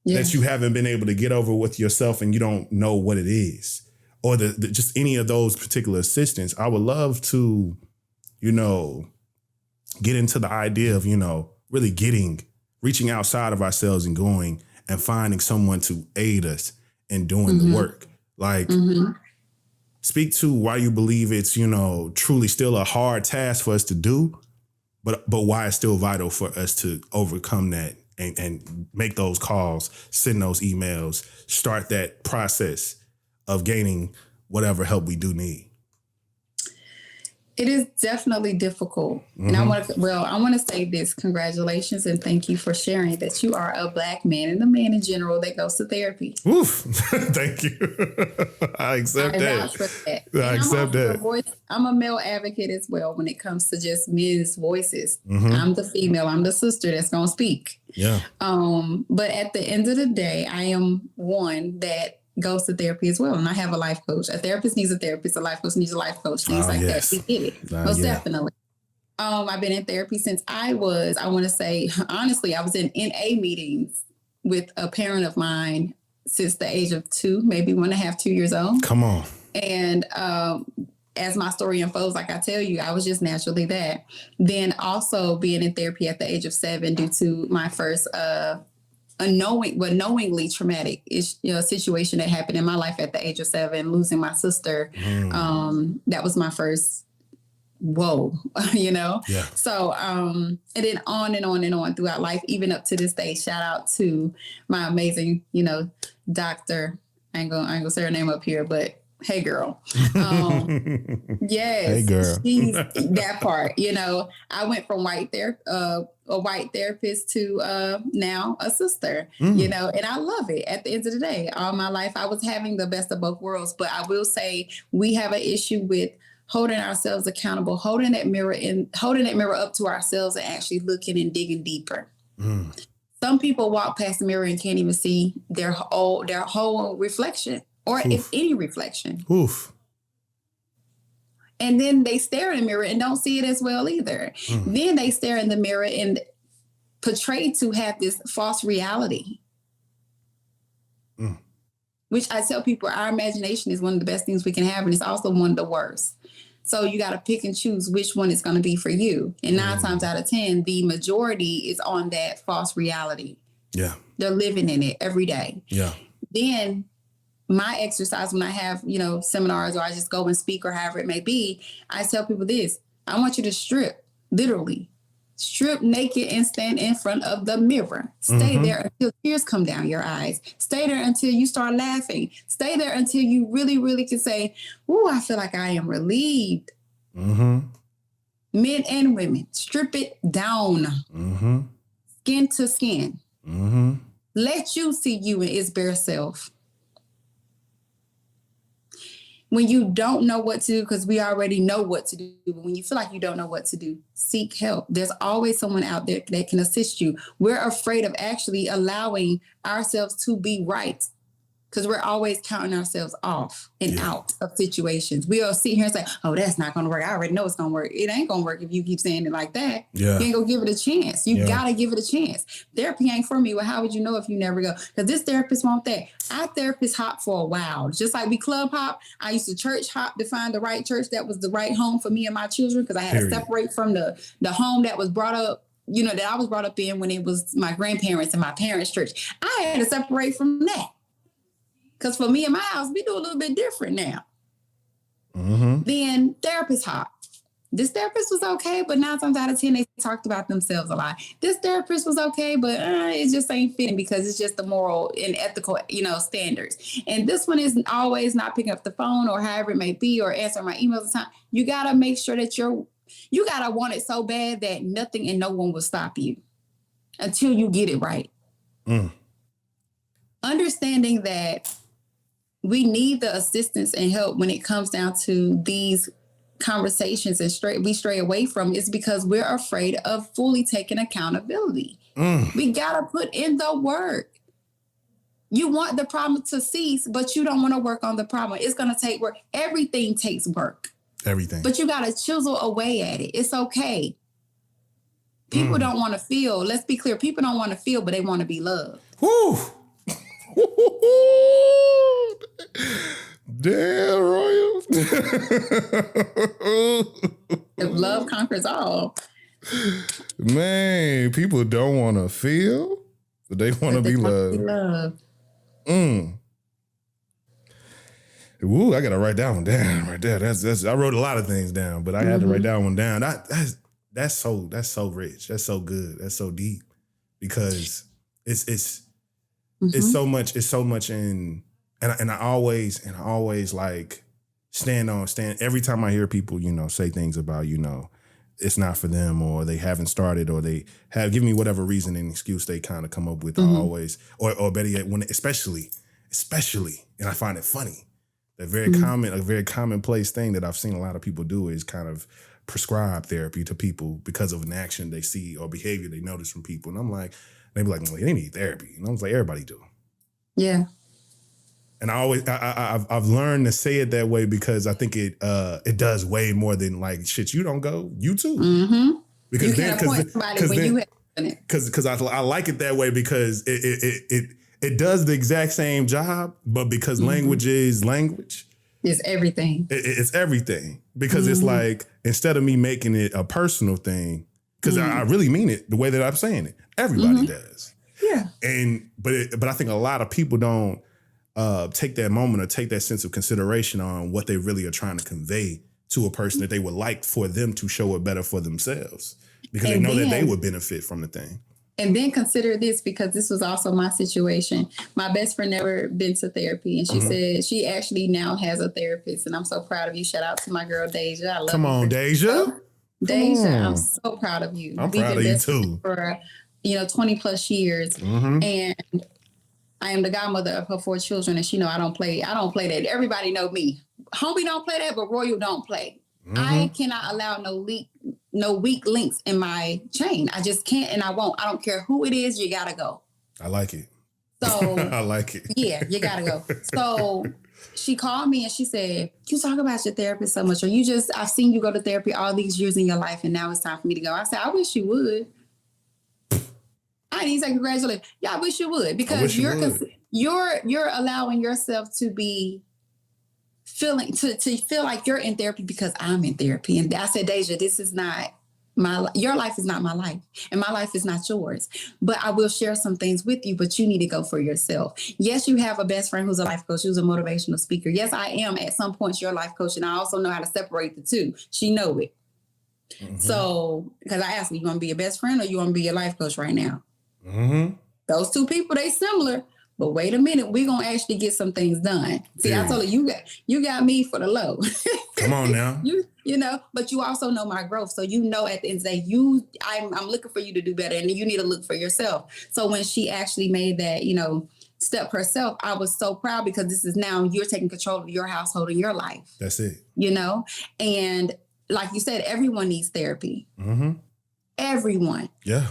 [SPEAKER 1] that you haven't been able to get over with yourself, and you don't know what it is. Or just any of those particular assistants. I would love to, get into the idea of, really reaching outside of ourselves and going and finding someone to aid us in doing the work. Like, speak to why you believe it's, truly still a hard task for us to do, but why it's still vital for us to overcome that and make those calls, send those emails, start that process of gaining whatever help we do need.
[SPEAKER 2] It is definitely difficult. And I want to say this. Congratulations and thank you for sharing that you are a Black man and a man in general that goes to therapy.
[SPEAKER 1] Oof. Thank you. I accept that. I accept that.
[SPEAKER 2] I'm a male advocate as well when it comes to just men's voices. I'm the female. I'm the sister that's going to speak.
[SPEAKER 1] Yeah.
[SPEAKER 2] But at the end of the day, I am one that goes to therapy as well. And I have a life coach. A therapist needs a therapist. A life coach needs a life coach. Things like that. We get it. Most definitely. I've been in therapy since I want to say, honestly, I was in NA meetings with a parent of mine since the age of 2, maybe 1.5, 2 years old.
[SPEAKER 1] Come on.
[SPEAKER 2] And as my story unfolds, like I tell you, I was just naturally that. Then also being in therapy at the age of 7 due to my first knowingly traumatic situation that happened in my life at the age of 7, losing my sister. That was my first whoa, Yeah. So, and then on and on and on throughout life, even up to this day. Shout out to my amazing, doctor. I ain't gonna say her name up here, but hey girl. Yes.
[SPEAKER 1] Hey girl.
[SPEAKER 2] She's that part, I went from a white therapist to now a sister, and I love it. At the end of the day, all my life, I was having the best of both worlds, but I will say we have an issue with holding ourselves accountable, holding that mirror up to ourselves and actually looking and digging deeper. Some people walk past the mirror and can't even see their whole reflection or if any reflection.
[SPEAKER 1] Oof.
[SPEAKER 2] And then they stare in the mirror and don't see it as well either. Then they stare in the mirror and portray to have this false reality. Which I tell people, our imagination is one of the best things we can have, and it's also one of the worst. So you got to pick and choose which one is going to be for you. And 9 times out of 10, the majority is on that false reality.
[SPEAKER 1] Yeah.
[SPEAKER 2] They're living in it every day.
[SPEAKER 1] Yeah.
[SPEAKER 2] Then my exercise when I have, seminars or I just go and speak or however it may be, I tell people this. I want you to strip naked and stand in front of the mirror. Stay there until tears come down your eyes. Stay there until you start laughing. Stay there until you really, really can say, "Ooh, I feel like I am relieved." Men and women, strip it down. Skin to skin. Let you see you in its bare self. When you don't know what to do, because we already know what to do, but when you feel like you don't know what to do, seek help. There's always someone out there that can assist you. We're afraid of actually allowing ourselves to be right because we're always counting ourselves off and out of situations. We'll sit here and say, "Oh, that's not going to work. I already know it's going to work." It ain't going to work if you keep saying it like that.
[SPEAKER 1] Yeah.
[SPEAKER 2] You ain't going to give it a chance. You got to give it a chance. Therapy ain't for me. Well, how would you know if you never go? Because this therapist won't that. I therapist hop for a while. Just like we club hop, I used to church hop to find the right church that was the right home for me and my children because I had to separate from the home that was brought up, that I was brought up in when it was my grandparents and my parents' church. I had to separate from that. Because for me and my house, we do a little bit different now. Then therapist hop. This therapist was okay, but 9 times out of 10, they talked about themselves a lot. This therapist was okay, but it just ain't fitting because it's just the moral and ethical, standards. And this one is always not picking up the phone or however it may be or answering my emails on time. You got to make sure that you got to want it so bad that nothing and no one will stop you until you get it right. Understanding that we need the assistance and help when it comes down to these conversations and we stray away from is because we're afraid of fully taking accountability. We got to put in the work. You want the problem to cease, but you don't want to work on the problem. It's going to take work. Everything takes work.
[SPEAKER 1] Everything.
[SPEAKER 2] But you got to chisel away at it. It's okay. People don't want to feel. Let's be clear. People don't want to feel, but they want to be loved.
[SPEAKER 1] Woo! Damn, Royal.
[SPEAKER 2] If love conquers all.
[SPEAKER 1] Man, people don't want to feel, but they want to be loved. Ooh, I gotta write that one down right there. That's I wrote a lot of things down, but I had to write that one down. That's so rich. That's so good. That's so deep because it's it's so much in and I always like stand every time I hear people, say things about, it's not for them or they haven't started or they have given me whatever reason and excuse they kind of come up with. I always or better yet when especially and I find it funny. A very commonplace thing that I've seen a lot of people do is kind of prescribe therapy to people because of an action they see or behavior they notice from people. And I'm like, they be like, well, they need therapy. And I was like, everybody do.
[SPEAKER 2] Yeah.
[SPEAKER 1] And I've learned to say it that way because I think it does way more than like shit. You don't go, you too.
[SPEAKER 2] Mm-hmm.
[SPEAKER 1] Because
[SPEAKER 2] you can't appoint somebody when you have done it.
[SPEAKER 1] Because I like it that way because it does the exact same job, but because language is language.
[SPEAKER 2] It's everything.
[SPEAKER 1] It's everything. Because it's like, instead of me making it a personal thing, because I really mean it the way that I'm saying it. Everybody does.
[SPEAKER 2] Yeah.
[SPEAKER 1] But I think a lot of people don't take that moment or take that sense of consideration on what they really are trying to convey to a person that they would like for them to show it better for themselves. Because they know that they would benefit from the thing.
[SPEAKER 2] And then consider this, because this was also my situation. My best friend never been to therapy. And she said she actually now has a therapist. And I'm so proud of you. Shout out to my girl, Deja. I love
[SPEAKER 1] Come on, Deja.
[SPEAKER 2] Deja, I'm so proud of you.
[SPEAKER 1] I'm proud of you too.
[SPEAKER 2] For 20 plus years. And I am the godmother of her 4 children. And she know I don't play that. Everybody know me. Homie don't play that, but Royal don't play. I cannot allow no weak links in my chain. I just can't and I won't. I don't care who it is, you gotta go.
[SPEAKER 1] I like it.
[SPEAKER 2] So
[SPEAKER 1] I like it.
[SPEAKER 2] Yeah, you gotta go. So she called me and she said, you talk about your therapist so much, or I've seen you go to therapy all these years in your life and now it's time for me to go. I said, I wish you would. I didn't say congratulations. Yeah, I wish you would, because you're allowing yourself to be to feel like you're in therapy because I'm in therapy. And I said, Deja, this is not your life is not my life and my life is not yours, but I will share some things with you, but you need to go for yourself. Yes, you have a best friend who's a life coach, who's a motivational speaker. Yes, I am at some points your life coach. And I also know how to separate the two. She know it. So, because I asked her, you want to be your best friend or you want to be your life coach right now? Those two people, they similar. But wait a minute, we're going to actually get some things done. See, I told her, you got me for the low.
[SPEAKER 1] Come on now.
[SPEAKER 2] But you also know my growth. So at the end of the day, I'm looking for you to do better, and you need to look for yourself. So when she actually made that, step herself, I was so proud, because this is now you're taking control of your household and your life.
[SPEAKER 1] That's it.
[SPEAKER 2] And like you said, everyone needs therapy. Everyone.
[SPEAKER 1] Yeah.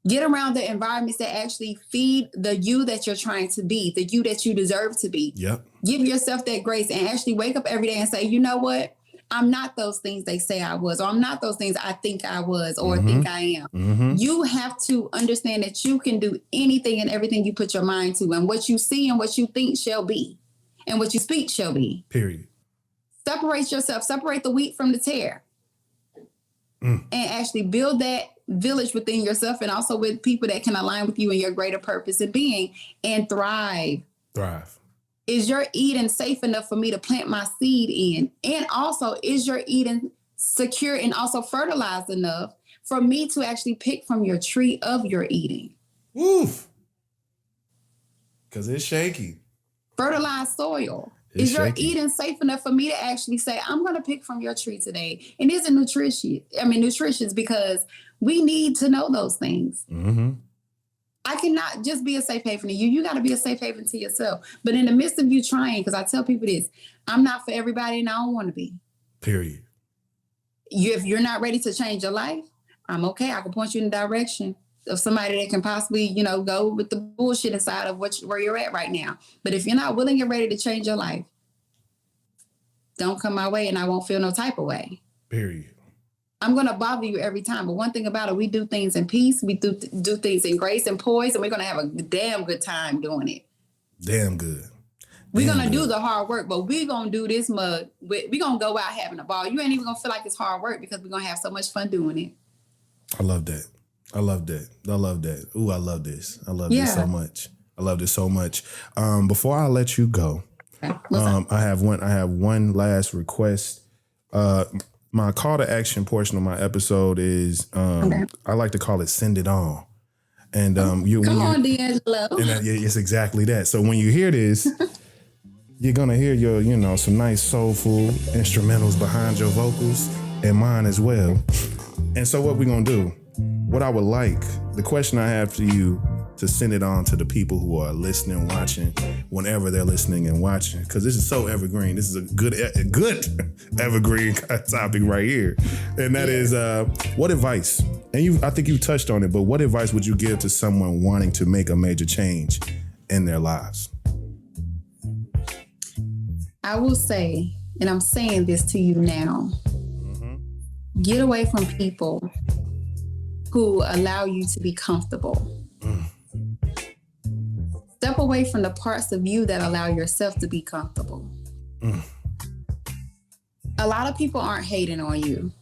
[SPEAKER 2] Get around the environments that actually feed the you that you're trying to be, the you that you deserve to be.
[SPEAKER 1] Yep.
[SPEAKER 2] Give yourself that grace and actually wake up every day and say, you know what? I'm not those things they say I was, or I'm not those things I think I was or think I am. You have to understand that you can do anything and everything you put your mind to, and what you see and what you think shall be, and what you speak shall be.
[SPEAKER 1] Period.
[SPEAKER 2] Separate yourself, separate the wheat from the tare, and actually build that village within yourself, and also with people that can align with you and your greater purpose and being, and thrive. Is your Eden safe enough for me to plant my seed in? And also, is your Eden secure and also fertilized enough for me to actually pick from your tree of your eating?
[SPEAKER 1] Woof. Because it's shaky.
[SPEAKER 2] Fertilized soil. Is your Eden safe enough for me to actually say, I'm going to pick from your tree today? And is it nutritious? Because we need to know those things. I cannot just be a safe haven to you. You got to be a safe haven to yourself. But in the midst of you trying, because I tell people this, I'm not for everybody and I don't want to be.
[SPEAKER 1] Period.
[SPEAKER 2] If you're not ready to change your life, I'm okay. I can point you in the direction of somebody that can possibly, go with the bullshit inside of where you're at right now. But if you're not willing and ready to change your life, don't come my way and I won't feel no type of way.
[SPEAKER 1] Period.
[SPEAKER 2] I'm going to bother you every time. But one thing about it, we do things in peace. We do things in grace and poise, and we're going to have a damn good time doing it.
[SPEAKER 1] Damn good.
[SPEAKER 2] We're going to do the hard work, but we're going to do this mug. We're going to go out having a ball. You ain't even going to feel like it's hard work, because we're going to have so much fun doing it.
[SPEAKER 1] I love that. Ooh, I love this. I love this so much. Before I let you go, I have one last request. My call to action portion of my episode is I like to call it "Send It On." And
[SPEAKER 2] come on, D'Angelo.
[SPEAKER 1] And it's exactly that. So when you hear this, you're gonna hear your some nice soulful instrumentals behind your vocals and mine as well. And so what we're gonna do? What I would like, the question I have for you to send it on to the people who are listening, watching, whenever they're listening and watching, because this is so evergreen. This is a good evergreen topic right here, and that is what advice? And I think you touched on it, but what advice would you give to someone wanting to make a major change in their lives?
[SPEAKER 2] I will say, and I'm saying this to you now, get away from people who allow you to be comfortable. Step away from the parts of you that allow yourself to be comfortable. A lot of people aren't hating on you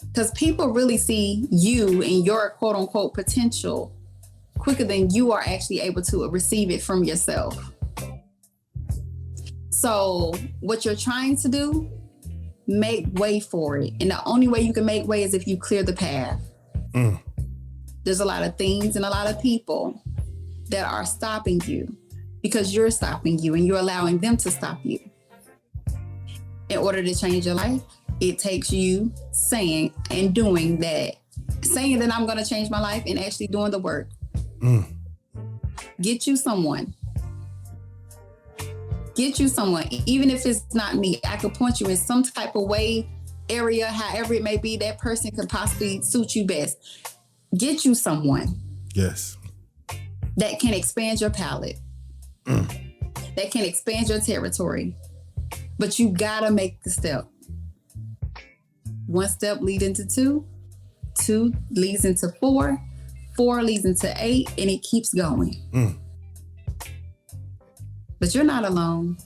[SPEAKER 2] because people really see you and your quote unquote potential quicker than you are actually able to receive it from yourself. So what you're trying to do, make way for it. And the only way you can make way is if you clear the path. There's a lot of things and a lot of people that are stopping you because you're stopping you and you're allowing them to stop you. In order to change your life, it takes you saying and doing that. Saying that I'm going to change my life and actually doing the work. Get you someone. Get you someone. Even if it's not me, I could point you in some type of way, area, however it may be, that person could possibly suit you best. Get you someone.
[SPEAKER 1] Yes.
[SPEAKER 2] That can expand your palette. That can expand your territory. But you gotta make the step. One step leads into two. Two leads into four. Four leads into 8, and it keeps going. But you're not alone.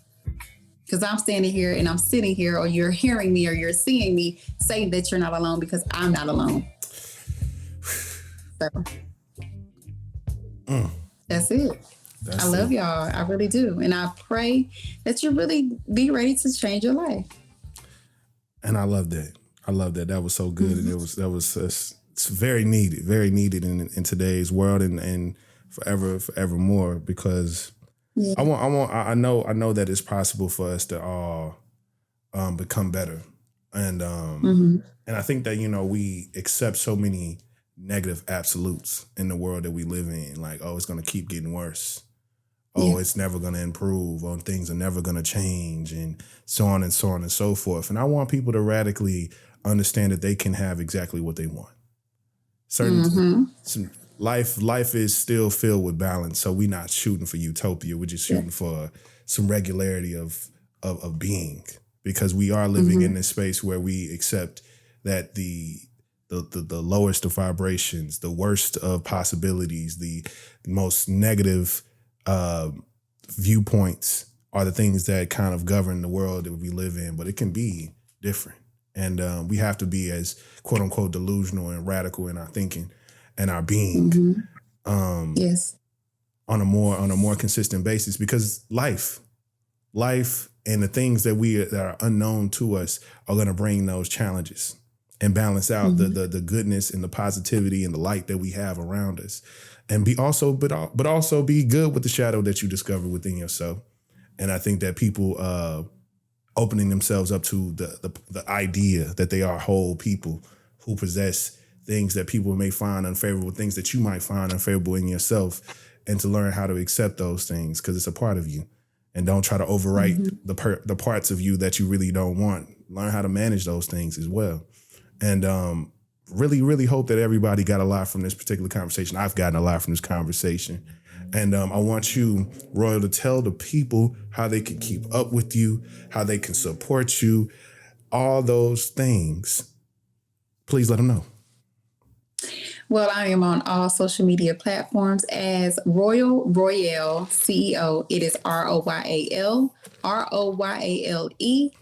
[SPEAKER 2] Because I'm standing here and I'm sitting here, or you're hearing me, or you're seeing me say that you're not alone, because I'm not alone. So that's it. I love y'all. I really do. And I pray that you really be ready to change your life. And I love that. That was so good. And it's very needed in today's world and forevermore, because I know that it's possible for us to all become better. And I think that, we accept so many negative absolutes in the world that we live in. Like, oh, it's going to keep getting worse. Oh, it's never going to improve. Oh, things are never going to change, and so on and so on and so forth. And I want people to radically understand that they can have exactly what they want. Life is still filled with balance. So we're not shooting for utopia. We're just shooting for some regularity of being, because we are living in this space where we accept that the lowest of vibrations, the worst of possibilities, the most negative viewpoints are the things that kind of govern the world that we live in. But it can be different. And we have to be as quote unquote delusional and radical in our thinking and our being. On a more consistent basis, because life and the things that are unknown to us are going to bring those challenges and balance out the goodness and the positivity and the light that we have around us, and but also be good with the shadow that you discover within yourself. And I think that people opening themselves up to the idea that they are whole people who possess things that people may find unfavorable, things that you might find unfavorable in yourself, and to learn how to accept those things because it's a part of you, and don't try to overwrite the parts of you that you really don't want. Learn how to manage those things as well. And really, really hope that everybody got a lot from this particular conversation. I've gotten a lot from this conversation. And I want you, Royal, to tell the people how they can keep up with you, how they can support you, all those things. Please let them know. Well, I am on all social media platforms as Royale CEO. It is ROYALE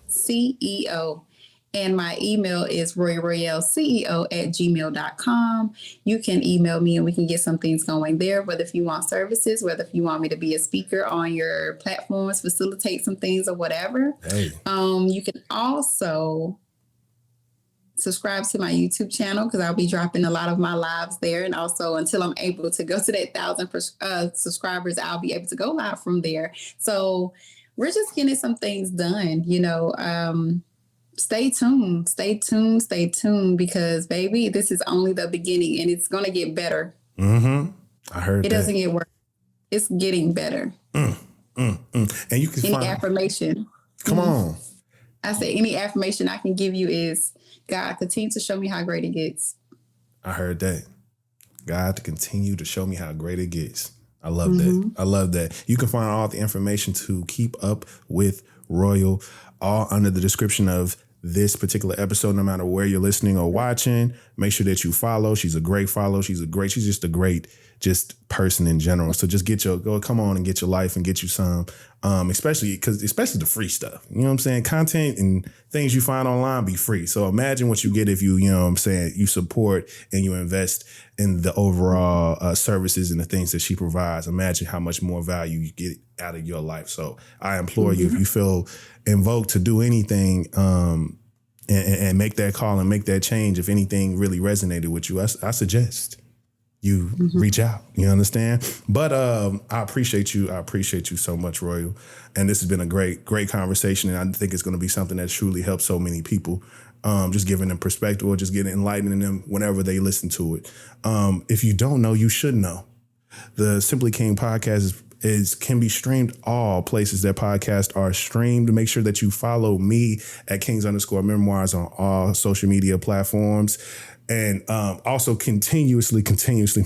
[SPEAKER 2] CEO. And my email is royalceo@gmail.com. You can email me and we can get some things going there, whether if you want services, whether if you want me to be a speaker on your platforms, facilitate some things or whatever.
[SPEAKER 1] Hey.
[SPEAKER 2] You can also subscribe to my YouTube channel because I'll be dropping a lot of my lives there. And also until I'm able to go to that 1,000 subscribers, I'll be able to go live from there. So we're just getting some things done, stay tuned, because baby, this is only the beginning and it's going to get better.
[SPEAKER 1] Mm-hmm. I heard
[SPEAKER 2] it doesn't get worse. It's getting better.
[SPEAKER 1] And you can
[SPEAKER 2] find affirmation.
[SPEAKER 1] Come on.
[SPEAKER 2] I say any affirmation I can give you is God, continue to show me how great it gets.
[SPEAKER 1] I heard that. God, to continue to show me how great it gets. I love that. I love that. You can find all the information to keep up with Royale all under the description of this particular episode, no matter where you're listening or watching. Make sure that you follow. She's a great follow. She's just a great person in general. So just come on and get your life and get you some, especially the free stuff. You know what I'm saying? Content and things you find online be free. So imagine what you get if you know what I'm saying, you support and you invest in the overall services and the things that she provides. Imagine how much more value you get out of your life. So I implore you, if you feel invoked to do anything, and make that call and make that change, if anything really resonated with you, I suggest you reach out. You understand? But I appreciate you. I appreciate you so much, Royale. And this has been a great conversation. And I think it's going to be something that truly helps so many people. Just giving them perspective or just getting enlightening them whenever they listen to it. If you don't know, you should know. The Simply King podcast can be streamed all places that podcasts are streamed. Make sure that you follow me at Kings_Memoirs on all social media platforms. And also continuously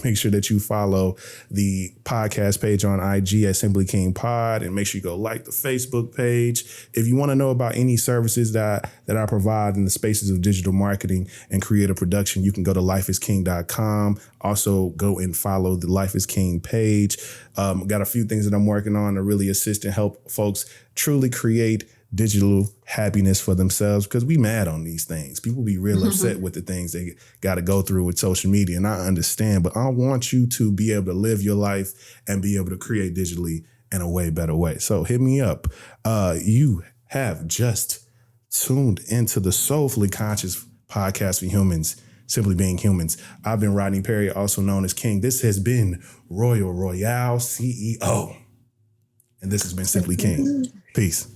[SPEAKER 1] make sure that you follow the podcast page on IG at Simply King Pod, and make sure you go like the Facebook page. If you want to know about any services that I provide in the spaces of digital marketing and creative production, you can go to lifeisking.com. Also go and follow the Life is King page. Got a few things that I'm working on to really assist and help folks truly create digital happiness for themselves, because we mad on these things. People be real upset with the things they got to go through with social media, and I understand, but I want you to be able to live your life and be able to create digitally in a way better way. So hit me up. You have just tuned into the Soulfully Conscious podcast for humans, simply being humans. I've been Rodney Perry, also known as King. This has been Royale CEO, and this has been Simply King. Peace.